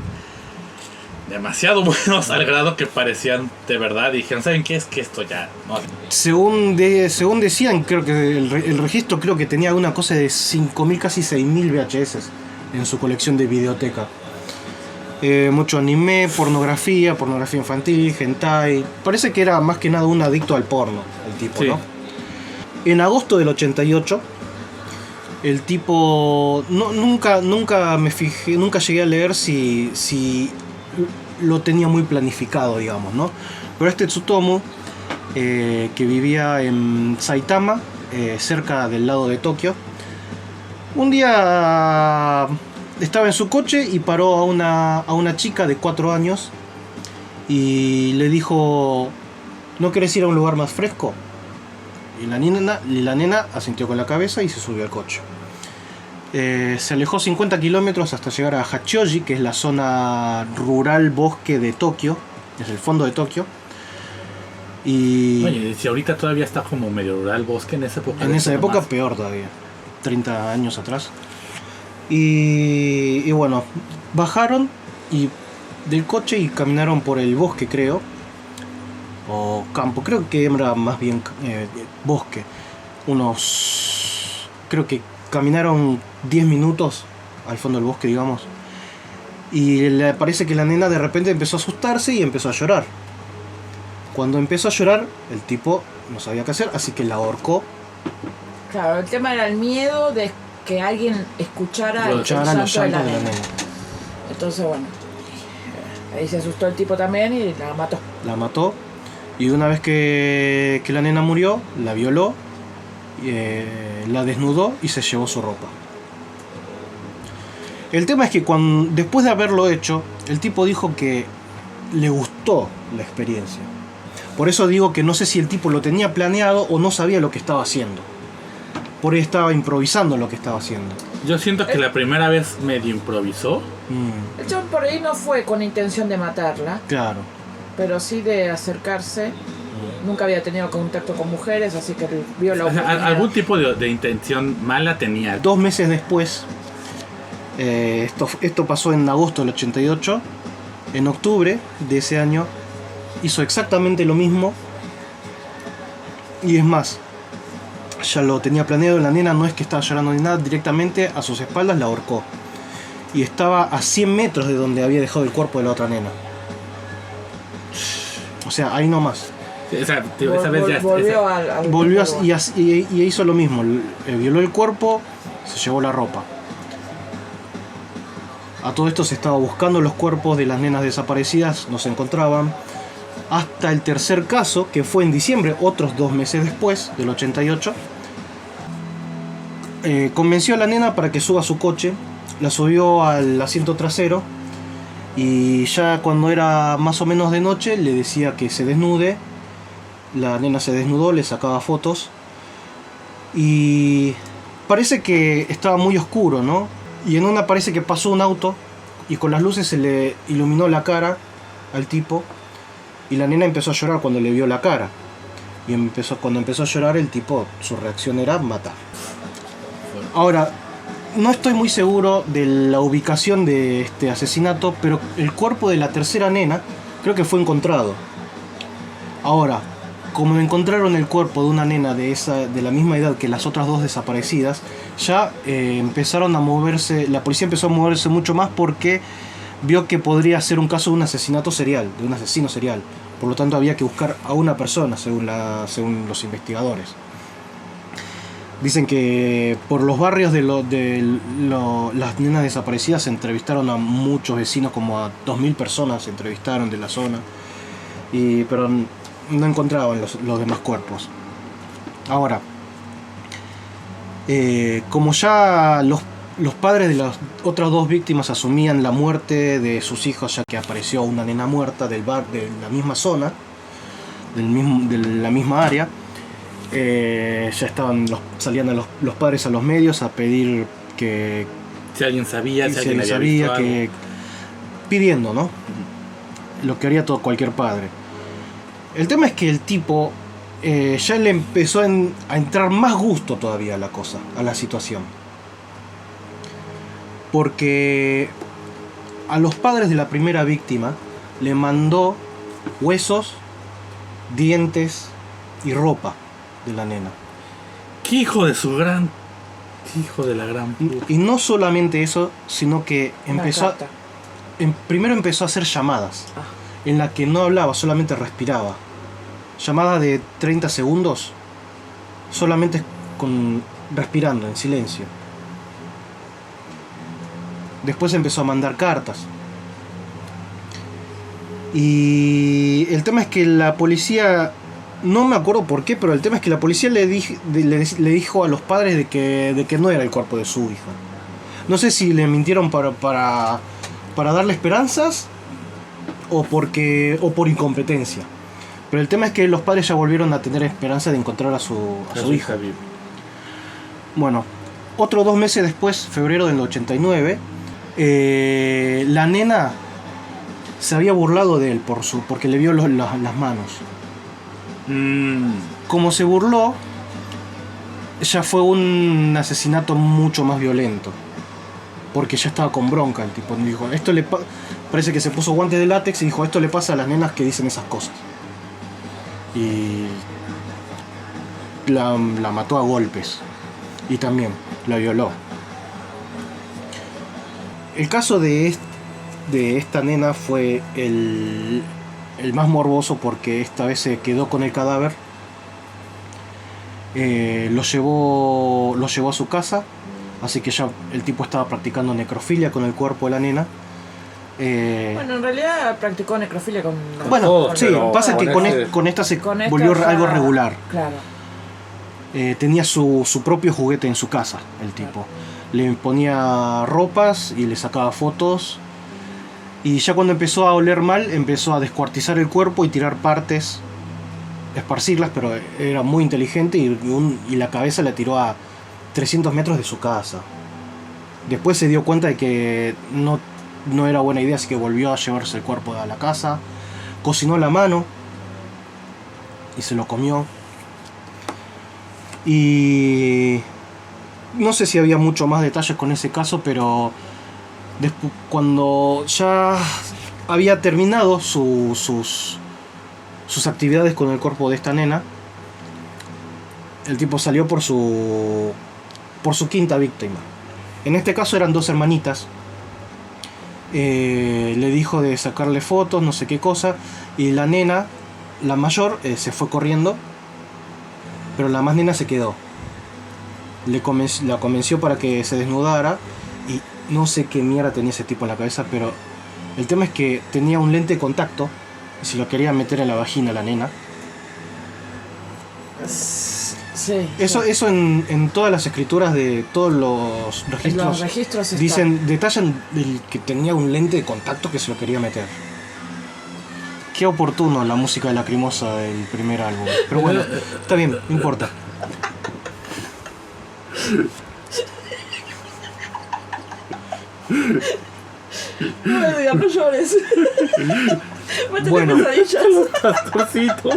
demasiado buenos al grado que parecían de verdad y dijeron, ¿saben qué? Es que esto ya no... Según decían, creo que el registro creo que tenía una cosa de 5.000, casi 6.000 VHS en su colección de videoteca. Mucho anime, pornografía infantil, hentai. Parece que era más que nada un adicto al porno, el tipo, Sí. ¿no? En agosto del 88, el tipo... nunca me fijé, nunca llegué a leer si lo tenía muy planificado, digamos, ¿no? Pero este Tsutomu, que vivía en Saitama, cerca del lado de Tokio, un día estaba en su coche y paró a una chica de 4 años y le dijo, ¿no querés ir a un lugar más fresco? Y la nena asintió con la cabeza y se subió al coche. Se alejó 50 kilómetros hasta llegar a Hachioji, que es la zona rural bosque de Tokio, es el fondo de Tokio. Y Oye, si ahorita todavía está como medio rural bosque, en esa época... en esa época más. peor todavía, 30 años atrás. Y bueno, bajaron del coche y caminaron por el bosque, creo, o campo, creo que era más bien bosque. Creo que caminaron 10 minutos al fondo del bosque, digamos. Y le parece que la nena de repente empezó a asustarse y empezó a llorar. Cuando empezó a llorar, el tipo no sabía qué hacer, así que la ahorcó. Claro, el tema era el miedo de que alguien escuchara el Los llanto de llantos la de la nena. nena. Entonces, bueno, ahí se asustó el tipo también y la mató. La mató. Y una vez que la nena murió, la violó, la desnudó y se llevó su ropa. El tema es que después de haberlo hecho, el tipo dijo que le gustó la experiencia. Por eso digo que no sé si el tipo lo tenía planeado o no sabía lo que estaba haciendo. Por ahí estaba improvisando lo que estaba haciendo. Yo siento que la primera vez medio improvisó. El chabón por ahí no fue con intención de matarla, Claro. pero sí de acercarse. Nunca había tenido contacto con mujeres, así que vio la O sea, oportunidad. algún tipo de intención mala tenía. 2 meses después, esto pasó en agosto del 88, en octubre de ese año hizo exactamente lo mismo. Y es más, ya lo tenía planeado. La nena no es que estaba llorando ni nada, directamente a sus espaldas la ahorcó. Y estaba a 100 metros de donde había dejado el cuerpo de la otra nena. O sea, ahí nomás. O sea, esa vez ya... Volvió al Volvió lugar. y hizo lo mismo. Violó el cuerpo, se llevó la ropa. A todo esto se estaba buscando los cuerpos de las nenas desaparecidas, no se encontraban. Hasta el tercer caso, que fue en diciembre, otros 2 meses después, del 88. Convenció a la nena para que suba a su coche, la subió al asiento trasero y ya cuando era más o menos de noche le decía que se desnude. La nena se desnudó, le sacaba fotos Y parece que estaba muy oscuro, ¿no? Y en una parece que pasó un auto y con las luces se le iluminó la cara al tipo y la nena empezó a llorar cuando le vio la cara. Y cuando empezó a llorar el tipo, su reacción era matar. Ahora, no estoy muy seguro de la ubicación de este asesinato, pero el cuerpo de la tercera nena creo que fue encontrado. Ahora, como encontraron el cuerpo de una nena de la misma edad que las otras dos desaparecidas, ya empezaron a moverse, la policía empezó a moverse mucho más porque vio que podría ser un caso de un asesinato serial, de un asesino serial. Por lo tanto había que buscar a una persona según los investigadores. Dicen que por los barrios de las nenas desaparecidas se entrevistaron a muchos vecinos, como a 2000 personas se entrevistaron de la zona, pero no encontraban los demás cuerpos. Ahora, como ya los padres de las otras dos víctimas asumían la muerte de sus hijos, ya que apareció una nena muerta de la misma zona, de la misma área, ya salían los padres a los medios a pedir que si alguien sabía, si alguien sabía, pidiendo, ¿no? Lo que haría cualquier padre. El tema es que el tipo ya le empezó a entrar más gusto todavía a la situación. Porque a los padres de la primera víctima le mandó huesos, dientes y ropa de la nena. ¡Qué hijo de su gran! ¡Qué hijo de la gran puta! Y no solamente eso, sino que primero empezó a hacer llamadas en la que no hablaba, solamente respiraba. Llamadas de 30 segundos, solamente respirando en silencio. Después empezó a mandar cartas. Y el tema es que la policía, no me acuerdo por qué, pero el tema es que la policía le dijo a los padres de que no era el cuerpo de su hija. No sé si le mintieron para darle esperanzas o por incompetencia. Pero el tema es que los padres ya volvieron a tener esperanza de encontrar a su hija. Bueno, otros 2 meses después, febrero del 89, la nena se había burlado de él porque le vio las manos. Como se burló, ya fue un asesinato mucho más violento, porque ya estaba con bronca el tipo. Dijo, parece que se puso guantes de látex y dijo, esto le pasa a las nenas que dicen esas cosas. Y la mató a golpes y también la violó. El caso de esta nena fue el más morboso, porque esta vez se quedó con el cadáver, lo llevó a su casa, así que ya el tipo estaba practicando necrofilia con el cuerpo de la nena. Bueno, en realidad practicó necrofilia con... Sí, pasa que con esta se volvió algo regular. Claro. Tenía su propio juguete en su casa, el tipo. Le ponía ropas y le sacaba fotos. Y ya cuando empezó a oler mal, empezó a descuartizar el cuerpo y tirar partes, esparcirlas, pero era muy inteligente y la cabeza la tiró a 300 metros de su casa. Después se dio cuenta de que no era buena idea, así que volvió a llevarse el cuerpo a la casa, cocinó la mano y se lo comió. Y no sé si había mucho más detalles con ese caso, pero después, cuando ya había terminado sus actividades con el cuerpo de esta nena, el tipo salió por su quinta víctima. En este caso eran 2 hermanitas. Le dijo de sacarle fotos, no sé qué cosa, y la nena, la mayor, se fue corriendo, pero la más nena se quedó. La convenció para que se desnudara, y no sé qué mierda tenía ese tipo en la cabeza, pero el tema es que tenía un lente de contacto y se lo quería meter en la vagina a la nena. Sí. Eso en todas las escrituras de todos los registros detallan que tenía un lente de contacto que se lo quería meter. Qué oportuno la música de Lacrimosa del primer álbum. Pero bueno, está bien, no importa. No me digas, no llores. Me tenés Bueno. pesadillas. Pastorcitos.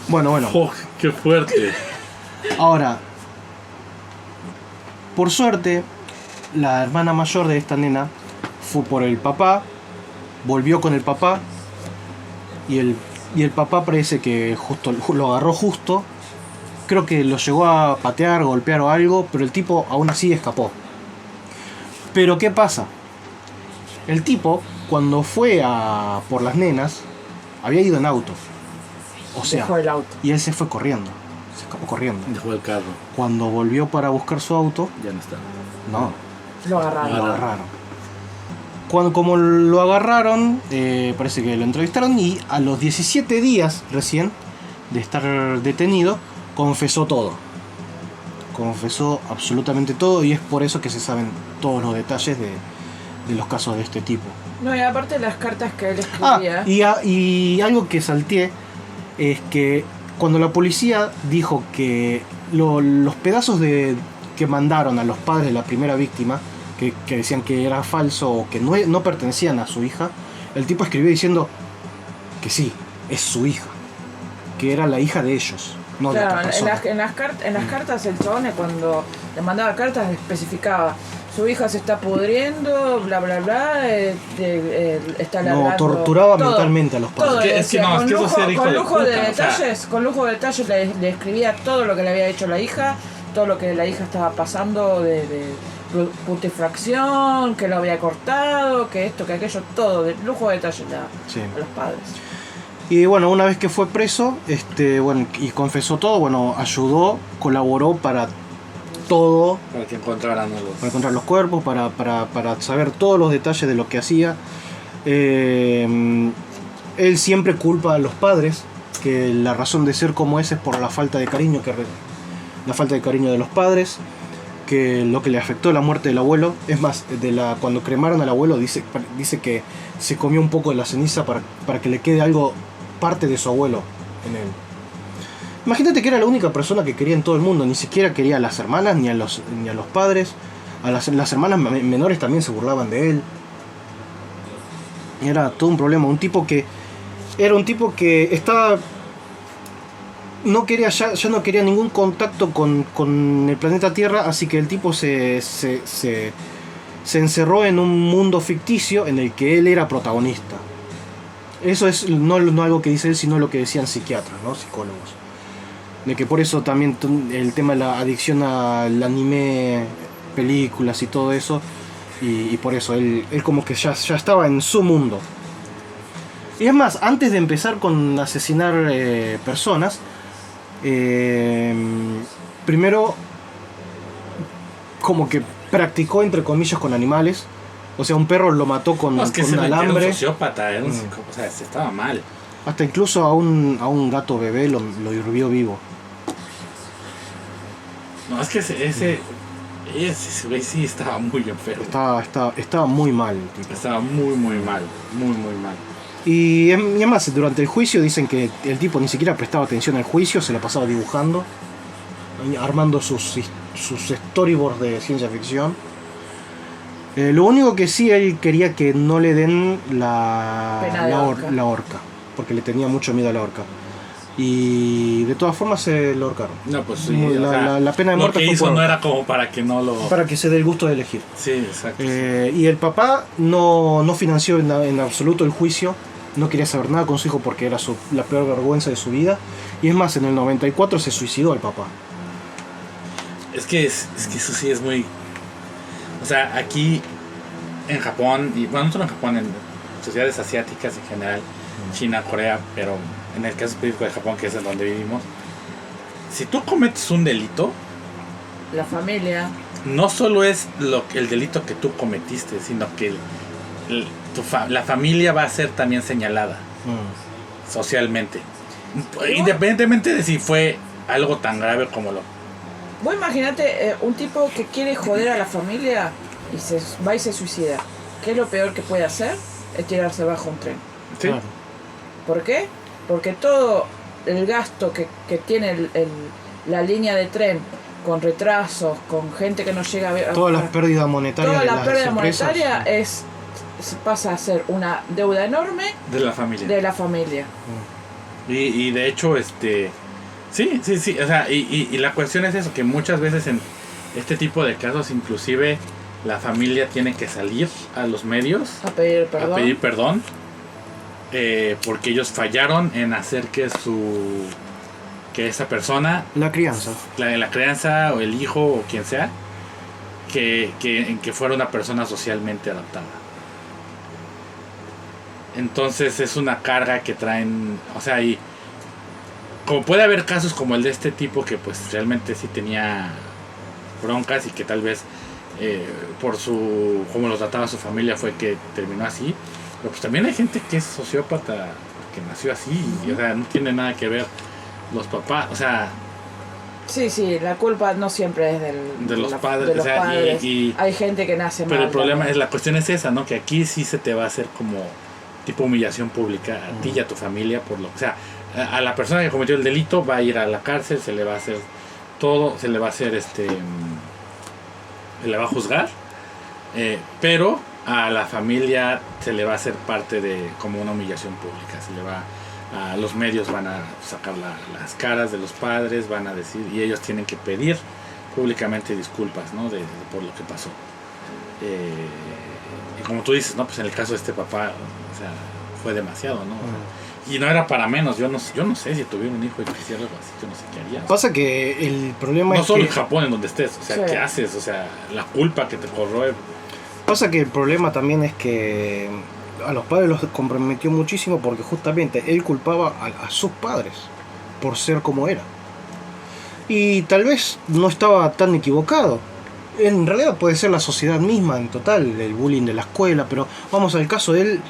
Bueno. Oh, qué fuerte. Ahora, por suerte, la hermana mayor de esta nena fue por el papá, volvió con el papá y el papá parece que justo lo agarró justo. Creo que lo llegó a patear, golpear o algo, pero el tipo aún así escapó. Pero ¿qué pasa? El tipo, cuando fue a por las nenas, había ido en auto. O sea, Dejó el auto. y él se fue corriendo. Se escapó corriendo. Dejó el carro. Cuando volvió para buscar su auto, Ya no está. no, Lo agarraron. lo agarraron. Como lo agarraron, parece que lo entrevistaron y a los 17 días recién de estar detenido, confesó todo. Confesó absolutamente todo y es por eso que se saben todos los detalles de los casos de este tipo. No, y aparte las cartas que él Ah, escribía. y algo que salteé es que cuando la policía dijo que los pedazos que mandaron a los padres de la primera víctima, que decían que era falso o que no pertenecían a su hija, el tipo escribió diciendo que sí, es su hija, que era la hija de ellos, no de otra Claro, persona. en las cartas el chabón cuando le mandaba cartas especificaba: su hija se está pudriendo, bla bla bla, está No, largando. torturaba todo, mentalmente a los padres. todo, Es que decía, no, es con que eso lujo, ser hijo con de lujo de puta, o sea. detalles, con lujo de detalles le escribía todo lo que le había hecho la hija, todo lo que la hija estaba pasando de putrefacción, que lo había cortado, que esto, que aquello, todo, de lujo de detalles Sí. a los padres. Y bueno, una vez que fue preso, y confesó todo, bueno, ayudó, colaboró para todo, Para que encontraran a los... para encontrar los cuerpos, para saber todos los detalles de lo que hacía. Él siempre culpa a los padres, que la razón de ser como es por la falta de cariño, la falta de cariño de los padres, que lo que le afectó la muerte del abuelo. Es más, cuando cremaron al abuelo dice que se comió un poco de la ceniza para que le quede algo, parte de su abuelo en él. Imagínate que era la única persona que quería en todo el mundo, ni siquiera quería a las hermanas ni a los padres. Las hermanas menores también se burlaban de él. Era todo un problema, era un tipo que estaba, no quería ya no quería ningún contacto con el planeta Tierra, así que el tipo se encerró en un mundo ficticio en el que él era protagonista. Eso es no algo que dice él, sino lo que decían psiquiatras, ¿no? Psicólogos. De que por eso también el tema de la adicción al anime, películas y todo eso, y por eso él como que ya estaba en su mundo. Y es más, antes de empezar con asesinar personas, primero como que practicó entre comillas con animales. O sea, un perro lo mató con No, es que un se metió, era un alambre. sociópata, era un psicópata, o sea, estaba mal. Hasta incluso a un gato bebé lo hirvió vivo. No, es que ese güey sí estaba muy enfermo. Estaba muy mal el tipo. Estaba muy mal, muy mal. Y además, durante el juicio dicen que el tipo ni siquiera prestaba atención al juicio, se la pasaba dibujando, armando sus storyboards de ciencia ficción. Lo único que sí, él quería que no le den Pena de la horca. horca, porque le tenía mucho miedo a la horca. Y de todas formas se lo ahorcaron. No, pues sí. La pena de lo muerte que fue hizo por- no era como para que no lo... para que se dé el gusto de elegir. Sí, exacto. Y el papá no financió en absoluto el juicio, no quería saber nada con su hijo porque era la peor vergüenza de su vida. Y es más, en el 94 se suicidó el papá. Es que eso sí es muy... O sea, aquí en Japón, y bueno, no solo en Japón, en sociedades asiáticas en general, China, Corea, pero en el caso específico de Japón, que es en donde vivimos, si tú cometes un delito, La familia. no solo es el delito que tú cometiste, sino que la familia va a ser también señalada socialmente. Independientemente de si fue algo tan grave como lo... Vos imaginate un tipo que quiere joder a la familia y se va y se suicida. ¿Qué es lo peor que puede hacer? Es tirarse bajo un tren. ¿Sí? Claro. ¿Por qué? Porque todo el gasto que tiene la línea de tren con retrasos, con gente que no llega a ver... Todas las pérdidas monetarias Toda de la las pérdida empresas. monetaria pasa a ser una deuda enorme De la familia. de la familia. Y de hecho, sí, o sea, y la cuestión es eso, que muchas veces en este tipo de casos inclusive la familia tiene que salir a los medios A pedir perdón. a pedir perdón, porque ellos fallaron en hacer que esa persona, La crianza. la crianza o el hijo o quien sea, que fuera una persona socialmente adaptada. Entonces es una carga que traen, o sea, y como puede haber casos como el de este tipo que pues realmente sí tenía broncas y que tal vez por como lo trataba su familia fue que terminó así, pero pues también hay gente que es sociópata que nació así, y, o sea, no tiene nada que ver los papás, o sea, Sí, la culpa no siempre es de los padres, de los o sea, padres. y Hay gente que nace mal. pero el problema también. es, la cuestión es esa, ¿no? Que aquí sí se te va a hacer como tipo humillación pública a ti y a tu familia por lo, o sea, a la persona que cometió el delito va a ir a la cárcel, se le va a hacer todo, se le va a hacer se le va a juzgar, pero a la familia se le va a hacer parte de como una humillación pública, se le va a los medios van a sacar las caras de los padres, van a decir, y ellos tienen que pedir públicamente disculpas, ¿no? Por lo que pasó. Y como tú dices, no, pues en el caso de este papá, o sea, fue demasiado, ¿no? O sea, y no era para menos, yo no sé si tuviera un hijo y quisiera algo así, yo no sé qué haría. Pasa que el problema No es solo que... en Japón, en donde estés, o sea, Sí. ¿qué haces? O sea, la culpa que te corroe. Pasa que el problema también es que a los padres los comprometió muchísimo porque justamente él culpaba a sus padres por ser como era. Y tal vez no estaba tan equivocado. En realidad puede ser la sociedad misma en total, el bullying de la escuela, pero vamos al caso de él.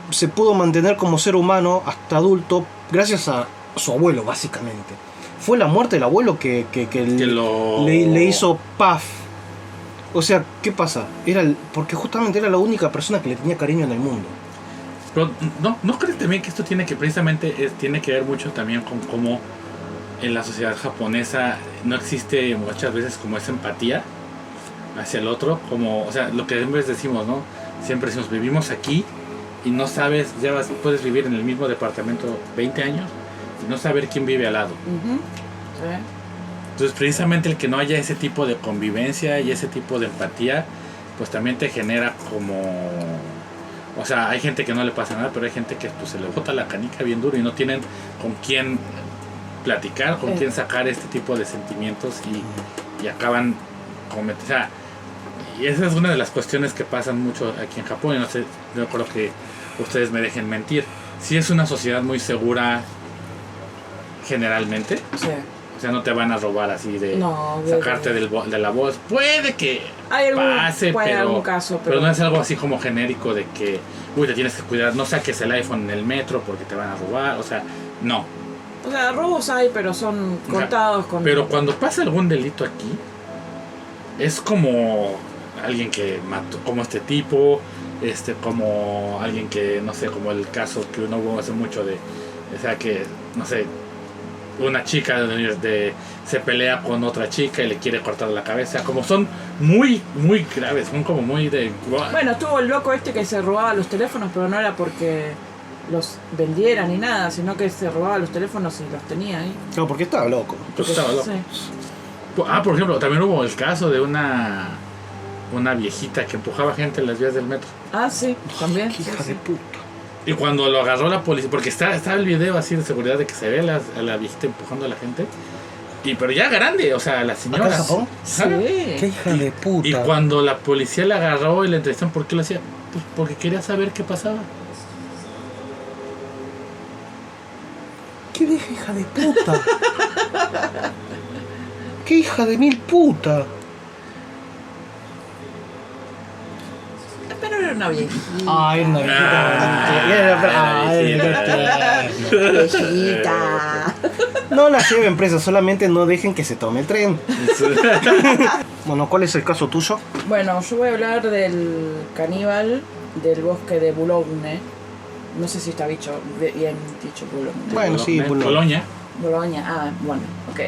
Se pudo mantener como ser humano hasta adulto gracias a su abuelo, básicamente. Fue la muerte del abuelo que le hizo paf. O sea, ¿qué pasa? Porque justamente era la única persona que le tenía cariño en el mundo. Pero ¿no crees también que esto tiene que precisamente tiene que ver mucho también con cómo en la sociedad japonesa no existe muchas veces como esa empatía hacia el otro? Como, o sea, lo que siempre decimos, ¿no? Siempre decimos, vivimos aquí y no sabes, puedes vivir en el mismo departamento 20 años y no saber quién vive al lado. Ujú. Sí. Entonces precisamente el que no haya ese tipo de convivencia y ese tipo de empatía, pues también te genera como... O sea, hay gente que no le pasa nada, pero hay gente que pues, se le bota la canica bien duro y no tienen con quién platicar, con quién sacar este tipo de sentimientos y acaban como... O sea, y esa es una de las cuestiones que pasan mucho aquí en Japón, y no sé, yo creo que ustedes me dejen mentir. Sí es una sociedad muy segura generalmente. Sí. O sea, no te van a robar así de No, sacarte de la voz. Puede que Hay pase, algún caso, pero no es algo así como genérico de que, uy, te tienes que cuidar, no saques el iPhone en el metro porque te van a robar. O sea, no. O sea, robos hay, pero son O sea, contados con... Pero cuando pasa algún delito aquí, es como alguien que mató, como este tipo, como alguien que, no sé, como el caso que uno hubo hace mucho o sea, que, no sé, una chica se pelea con otra chica y le quiere cortar la cabeza, como son muy, muy graves, son como muy de... Bueno, estuvo el loco que se robaba los teléfonos, pero no era porque los vendiera ni nada, sino que se robaba los teléfonos y los tenía ahí. No, porque estaba loco. Pues estaba loco. Sí. Por ejemplo, también hubo el caso de una viejita que empujaba gente en las vías del metro. Ah, sí, también. Qué Sí, hija sí. de puta. Y cuando lo agarró la policía, porque está el video así de seguridad de que se ve a la viejita empujando a la gente, pero ya grande, o sea, la señora. ¿Acá en Japón? Sí. Qué hija de puta. Y cuando la policía la agarró y le entrevistaron, ¿por qué lo hacía? Pues porque quería saber qué pasaba. Qué vieja hija de puta. Qué hija de mil puta. Pero era una viejita. Ay, no, Viejita. no la lleven presa, solamente no dejen que se tome el tren. Bueno, ¿cuál es el caso tuyo? Bueno, yo voy a hablar del caníbal del bosque de Boulogne. No sé si está bien dicho Boulogne. Bueno, sí, bueno. Polonia. Bolonia, bueno, ok.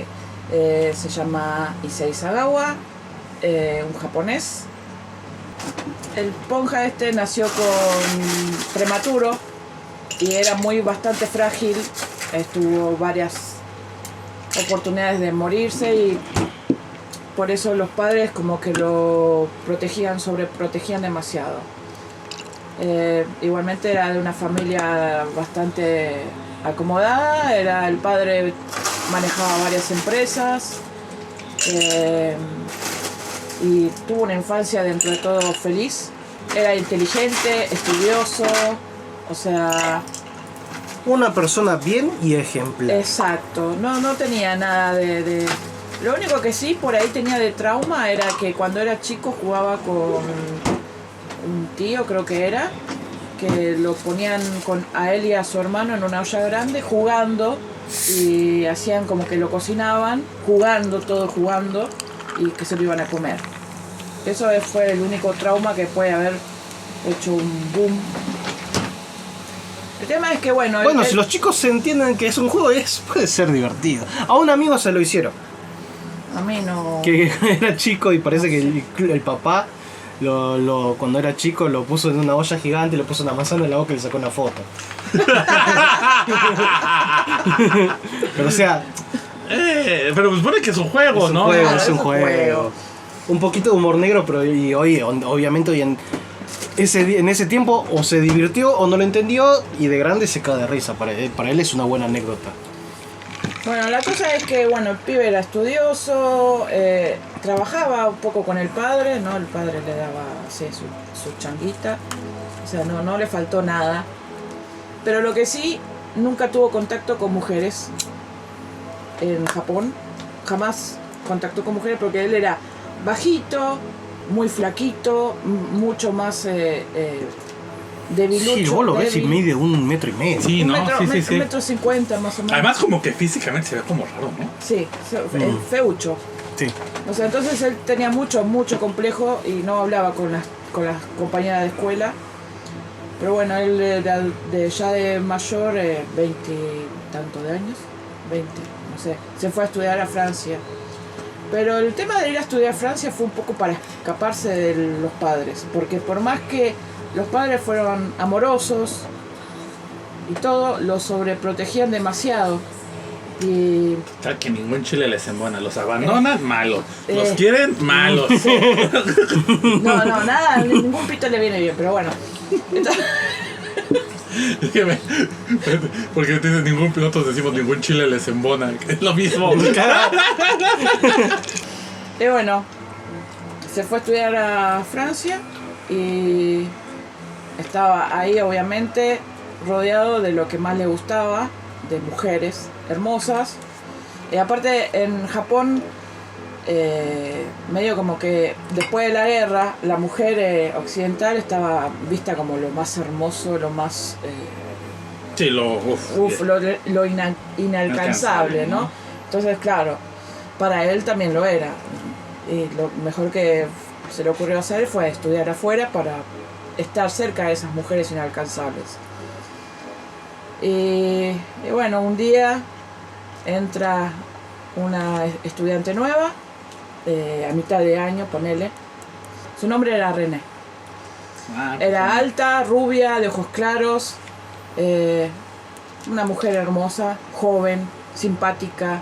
Se llama Issei Sagawa, un japonés. El ponja este nació con prematuro y era bastante frágil. Tuvo varias oportunidades de morirse y por eso los padres como que lo sobreprotegían demasiado. Igualmente era de una familia bastante acomodada, el padre manejaba varias empresas y tuvo una infancia dentro de todo feliz. Era inteligente, estudioso, o sea... Una persona bien y ejemplar. Exacto, no tenía nada de... Lo único que sí por ahí tenía de trauma era que cuando era chico jugaba con un tío, creo que era, que lo ponían a él y a su hermano en una olla grande jugando y hacían como que lo cocinaban, todos jugando y que se lo iban a comer. Eso fue el único trauma que puede haber hecho un boom. El tema es que bueno... si los chicos se entienden que es un juego, puede ser divertido. A un amigo se lo hicieron. A mí no... Que era chico y parece que el papá cuando era chico lo puso en una olla gigante, le puso una manzana en la boca y le sacó una foto. Pero o sea... pero pues supone que es un juego, es un ¿no? Juego, Claro, es un juego. Un poquito de humor negro, pero obviamente hoy en ese tiempo o se divirtió o no lo entendió y de grande se cae de risa. Para él es una buena anécdota. Bueno, la cosa es que, el pibe era estudioso, trabajaba un poco con el padre, ¿no? El padre le daba su changuita, o sea, no le faltó nada. Pero lo que sí, nunca tuvo contacto con mujeres en Japón, jamás contactó con mujeres porque él era bajito, muy flaquito, mucho más debilucho. Sí, vos lo ves y débil. mide 1,5 metros. Sí, ¿no? Sí. 1,50 m más o menos. Además como que físicamente se ve como raro, ¿no? Sí, feucho. Sí. O sea, entonces él tenía mucho complejo y no hablaba con las compañeras de escuela. Pero bueno, él era ya de mayor, 20 y tanto de años, 20, no sé, se fue a estudiar a Francia. Pero el tema de ir a estudiar a Francia fue un poco para escaparse de los padres, porque por más que los padres fueron amorosos y todo, los sobreprotegían demasiado. Y Tal que ningún chile les embona. Los abandonan, malos. Los quieren, malos. no, nada, ningún pito le viene bien, pero bueno. Entonces, Porque ningún piloto decimos ningún chile les embona. Que es lo mismo. y bueno, se fue a estudiar a Francia y estaba ahí obviamente rodeado de lo que más le gustaba, de mujeres hermosas. Y aparte en Japón, medio como que después de la guerra, la mujer occidental estaba vista como lo más hermoso, lo más... Sí, lo inalcanzable, ¿no? Entonces, claro, para él también lo era. Y lo mejor que se le ocurrió hacer fue estudiar afuera para estar cerca de esas mujeres inalcanzables. Y bueno, un día entra una estudiante nueva, a mitad de año, ponele. Su nombre era René. Era alta, rubia, de ojos claros, una mujer hermosa, joven, simpática,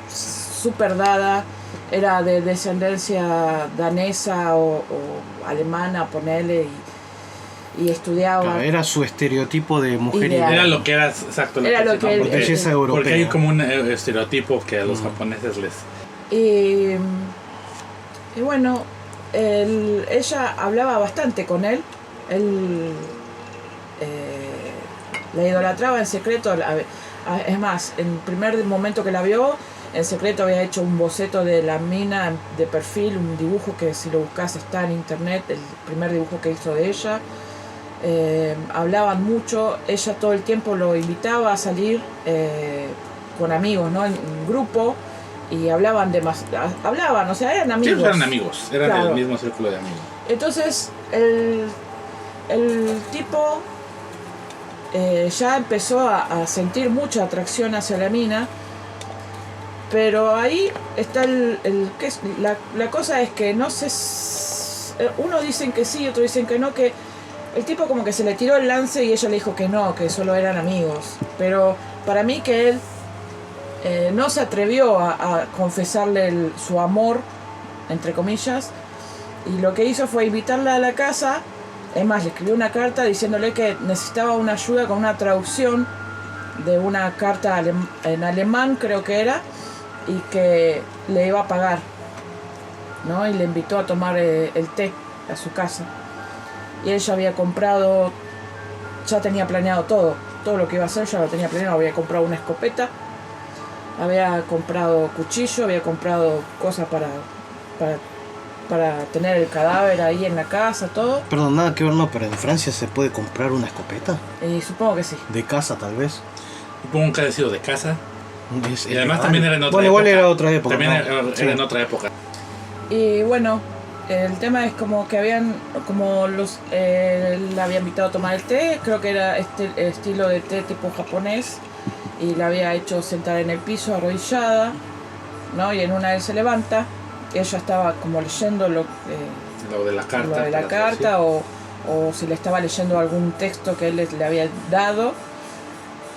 súper dada. Era de descendencia danesa o alemana, ponele, y estudiaba. Claro, era su estereotipo de mujer Ideal. Era lo que era, exacto. Era lo que él- belleza europea. Porque hay como un estereotipo que a los japoneses les... Y bueno, ella hablaba bastante con él. Él la idolatraba en secreto. Es más, en el primer momento que la vio, en secreto había hecho un boceto de la mina de perfil, un dibujo que si lo buscas está en internet, el primer dibujo que hizo de ella. Hablaban mucho, ella todo el tiempo lo invitaba a salir con amigos, ¿no? En un grupo, y hablaban, o sea, eran amigos. Sí, eran amigos, eran Claro. del mismo círculo de amigos. Entonces el tipo ya empezó a sentir mucha atracción hacia la mina Pero ahí está la cosa es que no sé, unos dicen que sí, otros dicen que no, que el tipo como que se le tiró el lance y ella le dijo que no, que solo eran amigos. Pero para mí que él no se atrevió a confesarle su amor, entre comillas, y lo que hizo fue invitarla a la casa. Es más, le escribió una carta diciéndole que necesitaba una ayuda con una traducción de una carta en alemán, creo que era, y que le iba a pagar, ¿no? Y le invitó a tomar el té a su casa. Y ella había comprado, ya tenía planeado todo lo que iba a hacer, ya lo tenía planeado. Había comprado una escopeta, había comprado cuchillo, había comprado cosas para tener el cadáver ahí en la casa, todo. Perdón, nada que ver, no, pero en Francia se puede comprar una escopeta. Y supongo que sí. De casa, tal vez. Supongo que ha sido de casa. Y además legal. también era en otra bueno, época. Igual era otra época. También ¿no? era en otra época. Y bueno, el tema es como que habían, como la había invitado a tomar el té, creo que era este estilo de té tipo japonés, y la había hecho sentar en el piso arrodillada, ¿no? Y en una vez se levanta, ella estaba como leyendo lo de la carta. Lo de la carta, o si le estaba leyendo algún texto que él le había dado,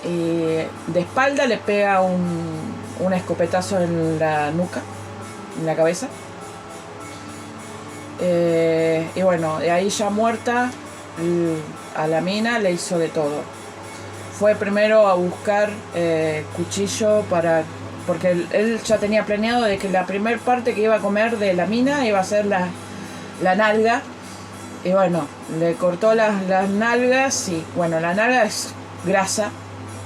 y de espalda le pega un escopetazo en la nuca, en la cabeza. Y bueno, de ahí ya muerta, a la mina le hizo de todo. Fue primero a buscar cuchillo porque él ya tenía planeado de que la primer parte que iba a comer de la mina iba a ser la nalga. Y bueno, le cortó las nalgas, y bueno, la nalga es grasa,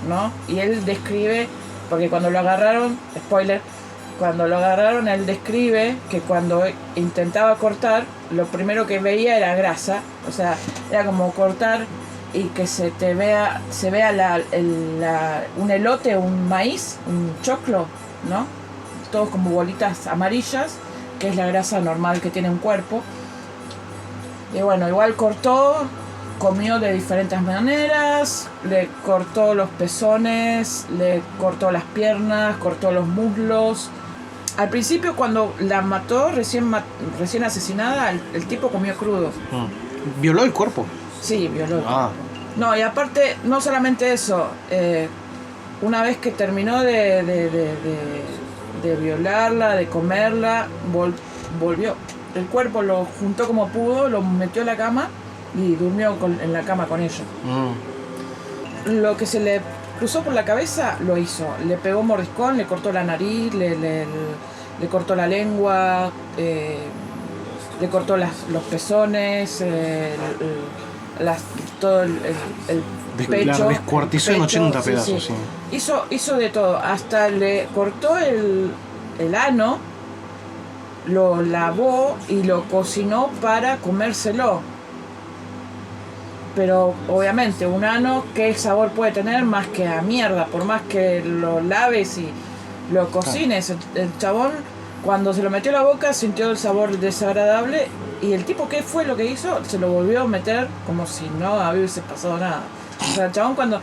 ¿no? Y él describe, porque cuando lo agarraron, spoiler, cuando lo agarraron, él describe que cuando intentaba cortar, lo primero que veía era grasa. O sea, era como cortar y que se vea un elote, un maíz, un choclo, ¿no? Todos como bolitas amarillas, que es la grasa normal que tiene un cuerpo. Y bueno, igual cortó, comió de diferentes maneras, le cortó los pezones, le cortó las piernas, cortó los muslos. Al principio, cuando la mató, recién asesinada, el tipo comió crudo. ¿Violó el cuerpo? Sí, violó. No, y aparte, no solamente eso, una vez que terminó de violarla, de comerla, volvió. El cuerpo lo juntó como pudo, lo metió en la cama y durmió en la cama con ella. Lo que se le cruzó por la cabeza, lo hizo. Le pegó un mordiscón, le cortó la nariz, le cortó la lengua, le cortó los pezones, todo el pecho. La descuartizó en 80 pedazos. Sí. Hizo de todo. Hasta le cortó el ano, lo lavó y lo cocinó para comérselo. Pero obviamente un ano, ¿qué sabor puede tener más que a mierda? Por más que lo laves y lo cocines. El chabón, cuando se lo metió a la boca, sintió el sabor desagradable. Y el tipo, ¿qué fue lo que hizo? Se lo volvió a meter como si no hubiese pasado nada. O sea, el chabón cuando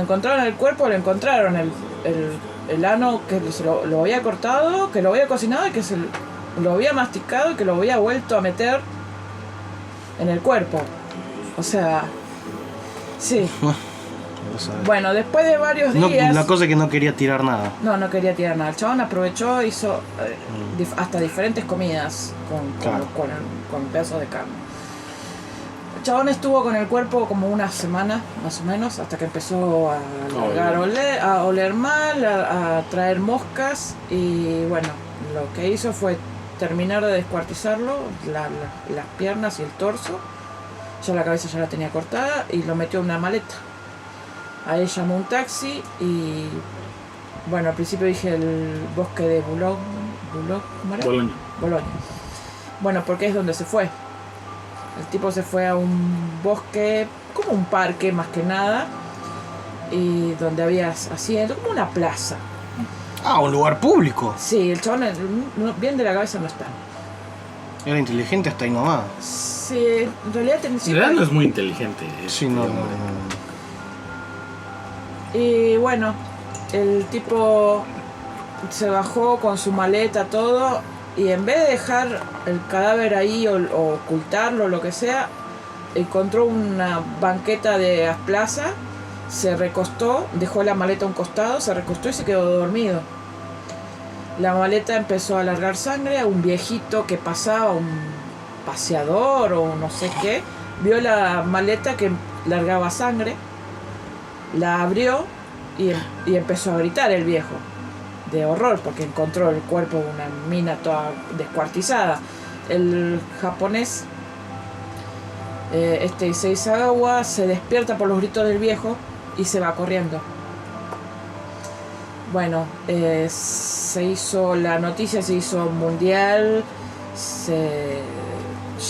encontraron el cuerpo, le encontraron el ano que lo había cortado, que lo había cocinado y que lo había masticado y que lo había vuelto a meter en el cuerpo. O sea, sí. Bueno, después de varios días... La cosa es que no quería tirar nada. No quería tirar nada. El chabón aprovechó, hizo hasta diferentes comidas con pedazos de carne. El chabón estuvo con el cuerpo como una semana, más o menos, hasta que empezó a oler mal, a traer moscas. Y bueno, lo que hizo fue terminar de descuartizarlo, las piernas y el torso. Ya la cabeza ya la tenía cortada y lo metió en una maleta. Ahí llamó un taxi y bueno, al principio dije el bosque de Boulogne, ¿cómo era? Bolonia. Bueno, porque es donde se fue. El tipo se fue a un bosque, como un parque más que nada, y donde había asiento, como una plaza. Un lugar público. Sí, el chabón bien de la cabeza no está. Era inteligente hasta ahí nomás. Sí, en realidad no es muy inteligente. Sí, no. Y bueno, el tipo se bajó con su maleta, todo, y en vez de dejar el cadáver ahí o ocultarlo, lo que sea, encontró una banqueta de plaza, se recostó, dejó la maleta a un costado, se recostó y se quedó dormido. La maleta empezó a largar sangre, a un viejito que pasaba, un paseador o no sé qué, vio la maleta que largaba sangre, la abrió y empezó a gritar el viejo, de horror, porque encontró el cuerpo de una mina toda descuartizada. El japonés, Issei Sagawa, se despierta por los gritos del viejo y se va corriendo. Bueno, la noticia se hizo mundial, se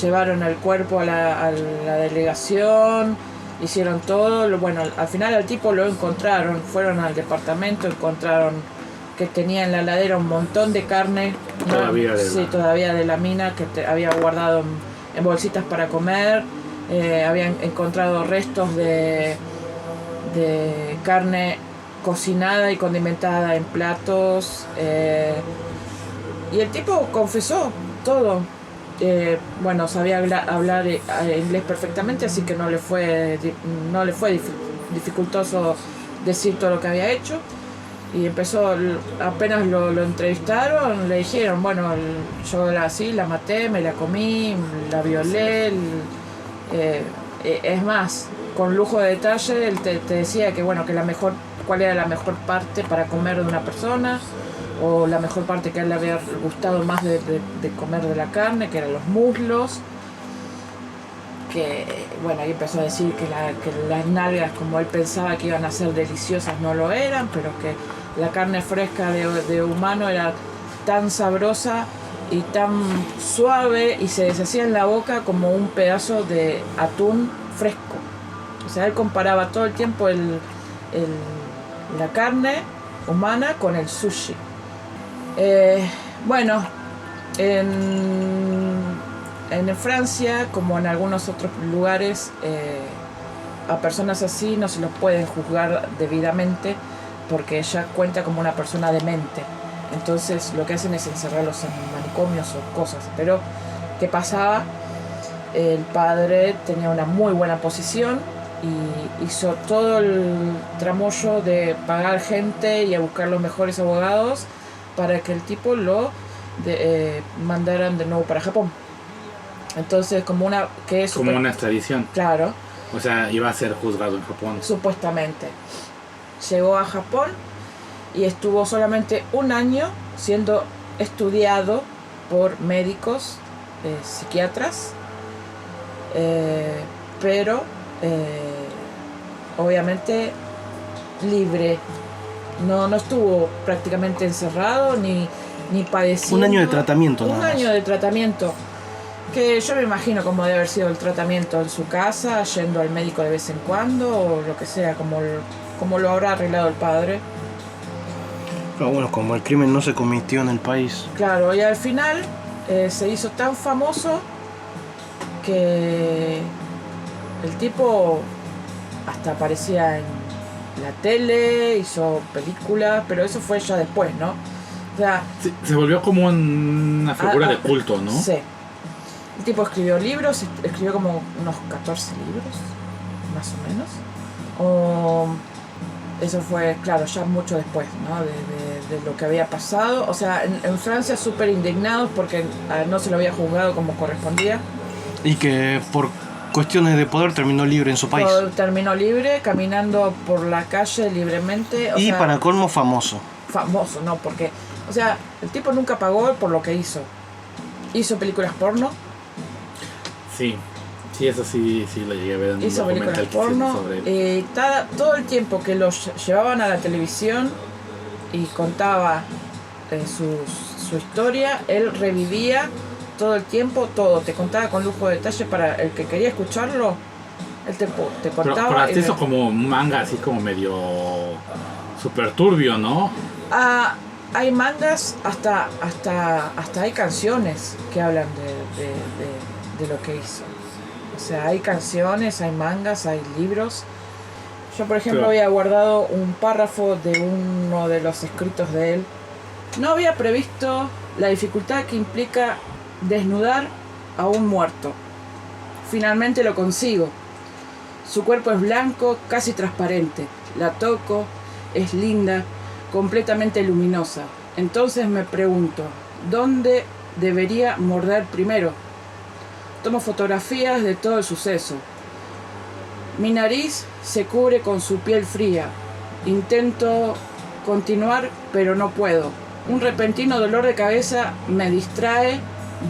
llevaron el cuerpo a la delegación, hicieron todo. Bueno, al final al tipo lo encontraron, fueron al departamento, encontraron que tenía en la heladera un montón de carne, todavía de la mina, que había guardado en bolsitas para comer. Habían encontrado restos de carne cocinada y condimentada en platos, y el tipo confesó todo. Bueno, sabía hablar inglés perfectamente, así que no le fue dificultoso decir todo lo que había hecho. Y empezó, apenas lo entrevistaron, le dijeron, bueno, yo la maté, me la comí, la violé, es más, con lujo de detalle, él te decía que bueno, que cuál era la mejor parte para comer de una persona, o la mejor parte que a él le había gustado más de comer de la carne, que eran los muslos. Que bueno, ahí empezó a decir que las nalgas, como él pensaba que iban a ser deliciosas, no lo eran, pero que la carne fresca de humano era tan sabrosa y tan suave y se deshacía en la boca como un pedazo de atún fresco. O sea, él comparaba todo el tiempo la carne humana con el sushi. Bueno, en Francia, como en algunos otros lugares, a personas así no se los pueden juzgar debidamente porque ella cuenta como una persona demente. Entonces lo que hacen es encerrarlos en manicomios o cosas. Pero, ¿qué pasaba? El padre tenía una muy buena posición y hizo todo el tramullo de pagar gente y a buscar los mejores abogados para que el tipo lo mandaran de nuevo para Japón. Entonces, como una extradición. Claro. O sea, iba a ser juzgado en Japón. Supuestamente. Llegó a Japón y estuvo solamente un año siendo estudiado por médicos, psiquiatras, pero obviamente libre. No estuvo prácticamente encerrado ni padeciendo. Un año de tratamiento, Un año de tratamiento. Que yo me imagino cómo debe haber sido el tratamiento en su casa, yendo al médico de vez en cuando, o lo que sea, como lo habrá arreglado el padre. Pero bueno, como el crimen no se cometió en el país. Claro, y al final se hizo tan famoso que el tipo hasta aparecía en la tele, hizo películas, pero eso fue ya después, ¿no? O sea, se volvió como una figura de culto, ¿no? Sí. El tipo escribió libros, escribió como unos 14 libros, más o menos. Eso fue, claro, ya mucho después, ¿no? De lo que había pasado. O sea, en Francia súper indignados porque no se lo había juzgado como correspondía. Y que por cuestiones de poder terminó libre en su país. Terminó libre, caminando por la calle libremente. Y para colmo famoso. Famoso, ¿no? Porque, o sea, el tipo nunca pagó por lo que hizo. Hizo películas porno. Sí, eso sí lo llegué a ver en un hizo películas documental porno. sobre Todo el tiempo que los llevaban a la televisión y contaba su historia, él revivía todo el tiempo, todo, te contaba con lujo de detalle para el que quería escucharlo, él te contaba. Pero hasta hizo como un manga así como medio super turbio, ¿no? Hay mangas, hasta hay canciones que hablan de lo que hizo. O sea, hay canciones, hay mangas, hay libros. Yo, por ejemplo, había guardado un párrafo de uno de los escritos de él No había previsto la dificultad que implica desnudar a un muerto. Finalmente lo consigo. Su cuerpo es blanco, casi transparente. La toco, es linda, completamente luminosa. Entonces me pregunto, ¿dónde debería morder primero? Tomo fotografías de todo el suceso. Mi nariz se cubre con su piel fría. Intento continuar, pero no puedo. Un repentino dolor de cabeza me distrae.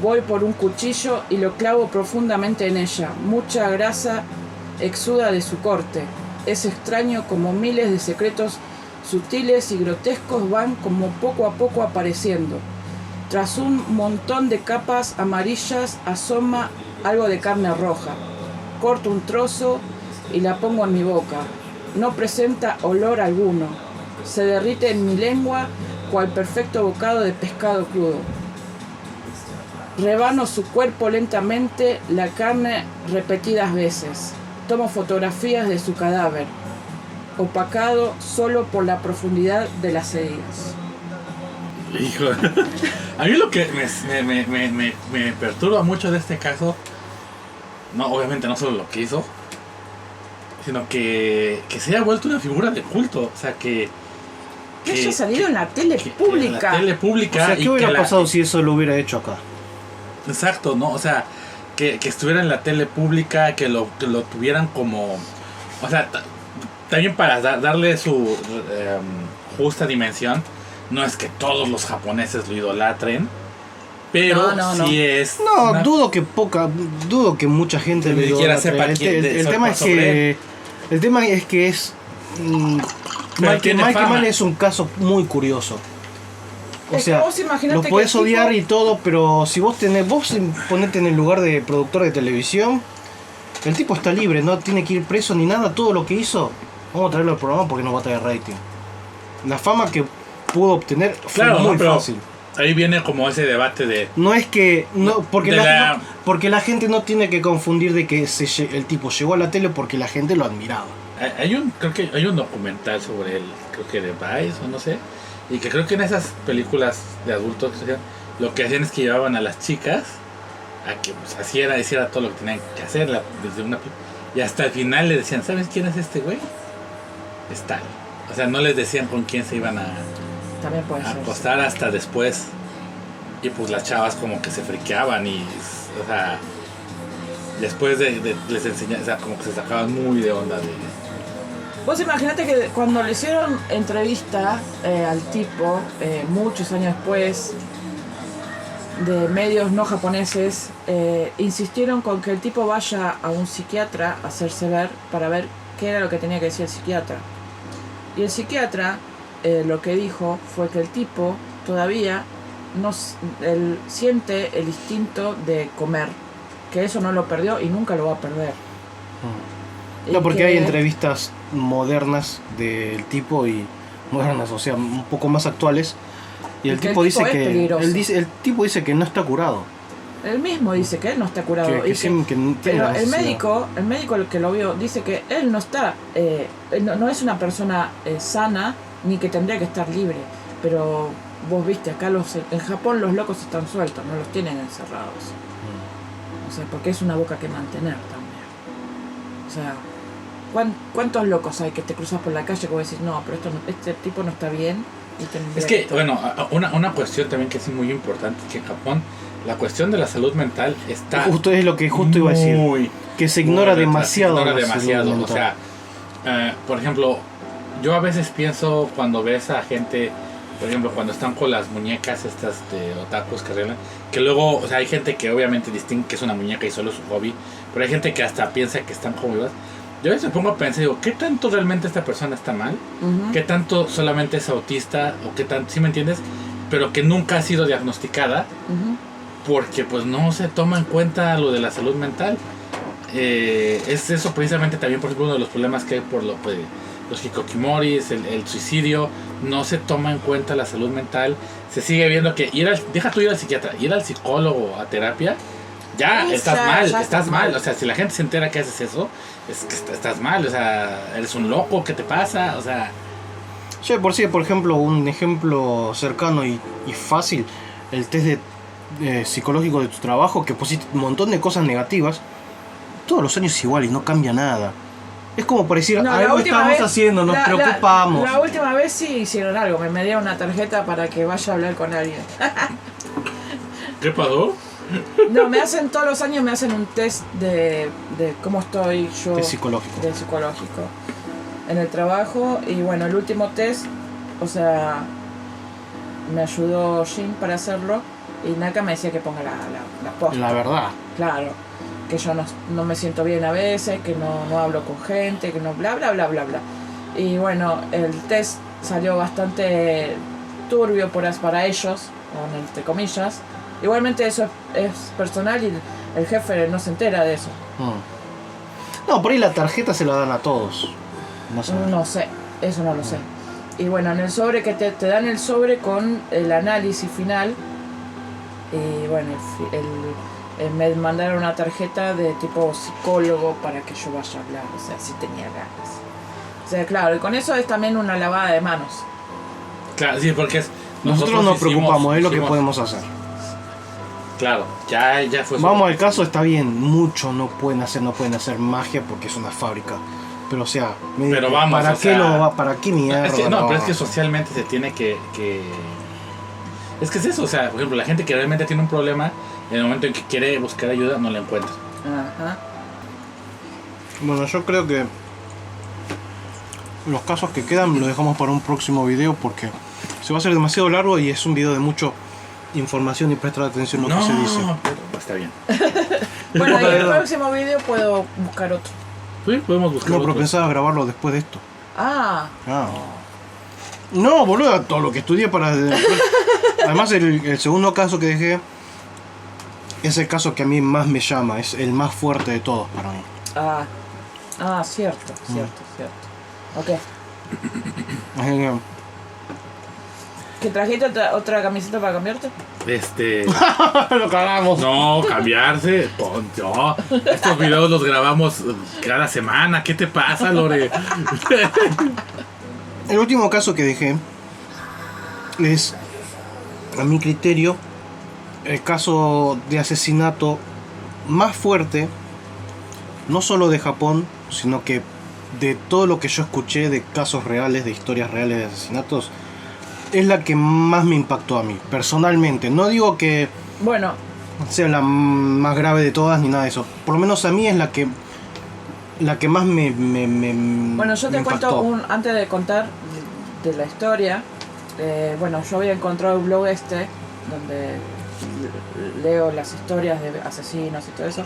Voy por un cuchillo y lo clavo profundamente en ella. Mucha grasa exuda de su corte. Es extraño como miles de secretos sutiles y grotescos van como poco a poco apareciendo. Tras un montón de capas amarillas asoma algo de carne roja. Corto un trozo y la pongo en mi boca. No presenta olor alguno. Se derrite en mi lengua cual perfecto bocado de pescado crudo. Rebano su cuerpo lentamente, la carne repetidas veces. Tomo fotografías de su cadáver, opacado solo por la profundidad de las heridas. Hijo, a mí lo que me perturba mucho de este caso, no, obviamente no solo lo que hizo, sino que se haya vuelto una figura de culto, o sea que haya salido en la tele pública. En la tele pública. O sea, ¿qué hubiera pasado si eso lo hubiera hecho acá? Exacto, ¿no? O sea, que estuviera en la tele pública, que lo tuvieran como... O sea, también para darle su justa dimensión, no es que todos los japoneses lo idolatren, pero no. sí es... No, dudo que mucha gente Ni lo siquiera idolatre. sepa quién El tema es que es... Michael Mann es un caso muy curioso. O Es que sea, vos imaginate lo que podés el tipo- odiar y todo, pero si vos ponete en el lugar de productor de televisión, el tipo está libre, no tiene que ir preso ni nada. Todo lo que hizo, vamos a traerlo al programa porque nos va a traer rating. La fama que pudo obtener fue muy fácil. Ahí viene como ese debate de... No es que porque De porque la gente no tiene que confundir de que el tipo llegó a la tele porque la gente lo admiraba. Creo que hay un documental sobre él, creo que de Vice o no sé, y que creo que en esas películas de adultos lo que hacían es que llevaban a las chicas a que pues, hiciera todo lo que tenían que hacer desde y hasta el final le decían, ¿sabes quién es este güey? Es tal. O sea, no les decían con quién se iban a También puede ser. acostar hasta después. Y pues las chavas como que se friqueaban y, o sea, después les enseñaban, o sea, como que se sacaban muy de onda de... Vos imaginate que cuando le hicieron entrevista al tipo, muchos años después, de medios no japoneses, insistieron con que el tipo vaya a un psiquiatra a hacerse ver para ver qué era lo que tenía que decir el psiquiatra. Y el psiquiatra lo que dijo fue que el tipo todavía él siente el instinto de comer, que eso no lo perdió y nunca lo va a perder. No, porque hay entrevistas modernas del tipo y modernas, o sea, un poco más actuales. Y el tipo dice que el tipo dice que no está curado. Él mismo dice que él no está curado. Pero el médico que lo vio dice que él no está, no es una persona sana ni que tendría que estar libre. Pero vos viste, acá en Japón los locos están sueltos, no los tienen encerrados. O sea, porque es una boca que mantener también. O sea, ¿cuántos locos hay que te cruzas por la calle y vos decís, no, pero este tipo no está bien? Es que, bueno, una cuestión también que es muy importante, que en Japón la cuestión de la salud mental está... Justo es lo que iba a decir. Que se ignora demasiado. O sea, por ejemplo, yo a veces pienso cuando ves a gente, por ejemplo, cuando están con las muñecas estas de otakus que arreglan, que luego, o sea, hay gente que obviamente distingue que es una muñeca y solo es su hobby, pero hay gente que hasta piensa que están como vivas. Yo a veces me pongo a pensar, digo, ¿qué tanto realmente esta persona está mal? Uh-huh. ¿Qué tanto solamente es autista? ¿O qué tanto, sí me entiendes? Pero que nunca ha sido diagnosticada, Uh-huh. porque pues no se toma en cuenta lo de la salud mental. Es eso precisamente también, por ejemplo, uno de los problemas que hay por los hikokimoris, el suicidio. No se toma en cuenta la salud mental. Se sigue viendo que deja tú ir al psiquiatra, ir al psicólogo a terapia, ya estás mal. O sea, si la gente se entera que haces eso, es que estás mal. O sea, eres un loco, ¿qué te pasa? O sea, Ya de por sí, por ejemplo, un ejemplo cercano y fácil, el test psicológico de tu trabajo, que pusiste un montón de cosas negativas, todos los años es igual y no cambia nada. Es como por decir, No, algo estamos haciendo, nos preocupamos. La última vez sí hicieron algo, me dieron una tarjeta para que vaya a hablar con alguien. ¿Qué pasó? No, me hacen todos los años, me hacen un test de cómo estoy yo. De psicológico. De psicológico. En el trabajo, y bueno, el último test, o sea, me ayudó Jin para hacerlo, y Naka me decía que ponga la posta. La verdad. Claro, que yo no me siento bien a veces, que no hablo con gente, que no bla bla bla bla bla. Y bueno, el test salió bastante turbio para ellos, entre comillas. Igualmente eso es personal y el jefe no se entera de eso. No, por ahí la tarjeta se la dan a todos. No sé, eso no lo sé. Y bueno, en el sobre que te dan el sobre con el análisis final. Y bueno, me mandaron una tarjeta de tipo psicólogo para que yo vaya a hablar, o sea, si tenía ganas. O sea, claro, y con eso es también una lavada de manos. Claro, sí, porque nosotros nos preocupamos, es lo que podemos hacer. Claro, ya fue. Vamos al caso, está bien, muchos no pueden hacer magia porque es una fábrica. Pero o sea, pero vamos, ¿para qué lo va? ¿Para qué mierda? Pero es que socialmente se tiene que... Es que es eso, o sea, por ejemplo, la gente que realmente tiene un problema, en el momento en que quiere buscar ayuda, no la encuentra. Ajá. Bueno, yo creo que los casos que quedan los dejamos para un próximo video porque se va a hacer demasiado largo y es un video de mucha información y prestar atención a lo que se dice. Pero está bien. Bueno, en el próximo video puedo buscar otro. Sí, podemos buscar otro. Pero pensaba grabarlo después de esto. Ah. No, boludo, todo lo que estudié para... Además, el segundo caso que dejé es el caso que a mí más me llama, es el más fuerte de todos para mí. Cierto. Ok. ¿Que trajiste otra camiseta para cambiarte? Lo cagamos. No, cambiarse. No, estos videos los grabamos cada semana. ¿Qué te pasa, Lore? El último caso que dejé es, a mi criterio, el caso de asesinato más fuerte, no solo de Japón, sino que de todo lo que yo escuché de casos reales, de historias reales de asesinatos, es la que más me impactó a mí, personalmente. No digo que sea la más grave de todas ni nada de eso. Por lo menos a mí es la que más me Bueno, yo te impactó. cuento antes de contar de la historia. Yo había encontrado el blog donde leo las historias de asesinos y todo eso.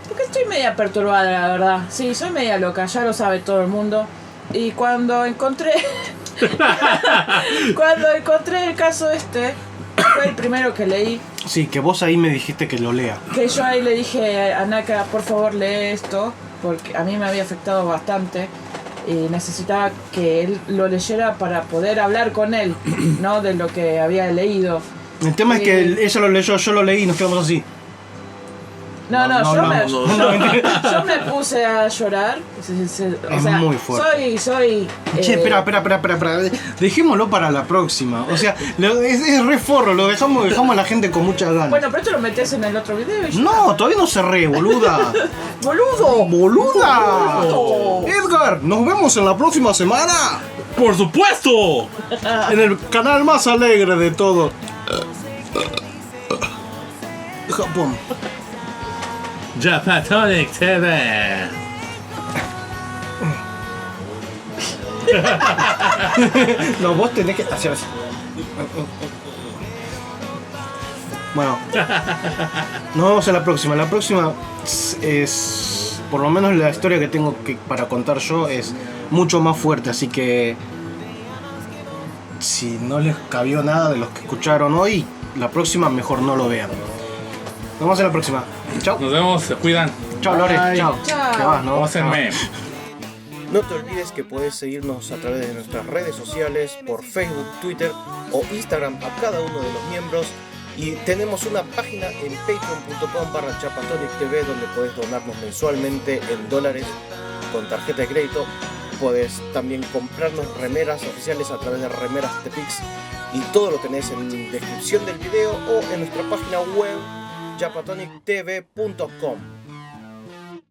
Porque estoy media perturbada, la verdad. Sí, soy media loca, ya lo sabe todo el mundo. Y cuando encontré el caso fue el primero que leí. Sí, que vos ahí me dijiste que lo lea. Que yo ahí le dije a Naka, por favor lee esto, porque a mí me había afectado bastante y necesitaba que él lo leyera para poder hablar con él, ¿no? De lo que había leído. El tema es que ella lo leyó, yo lo leí y nos quedamos así. Yo me puse a llorar. Es muy fuerte. Soy. Che, espera. Dejémoslo para la próxima. O sea, es re forro, lo dejamos a la gente con muchas ganas. Bueno, pero esto lo metes en el otro video. No, todavía no cerré, boluda. ¡Boluda! Edgar, nos vemos en la próxima semana. ¡Por supuesto! En el canal más alegre de todo Japón. Japatonic TV. No, vos tenés que hacer así. Bueno, nos vemos en la próxima. La próxima es, por lo menos la historia que tengo para contar yo es mucho más fuerte, así que si no les cabió nada de los que escucharon hoy, la próxima mejor no lo vean. Nos vemos en la próxima. Chao. Nos vemos, se cuidan. Chao, Lore. Chao. Chao. ¿Qué vas, no? Pásenme. No te olvides que puedes seguirnos a través de nuestras redes sociales, por Facebook, Twitter o Instagram a cada uno de los miembros. Y tenemos una página en patreon.com/ChapatonicTV donde puedes donarnos mensualmente en dólares con tarjeta de crédito podés también comprarnos remeras oficiales a través de Remeras Tepix, y todo lo tenés en la descripción del video o en nuestra página web japatonictv.com.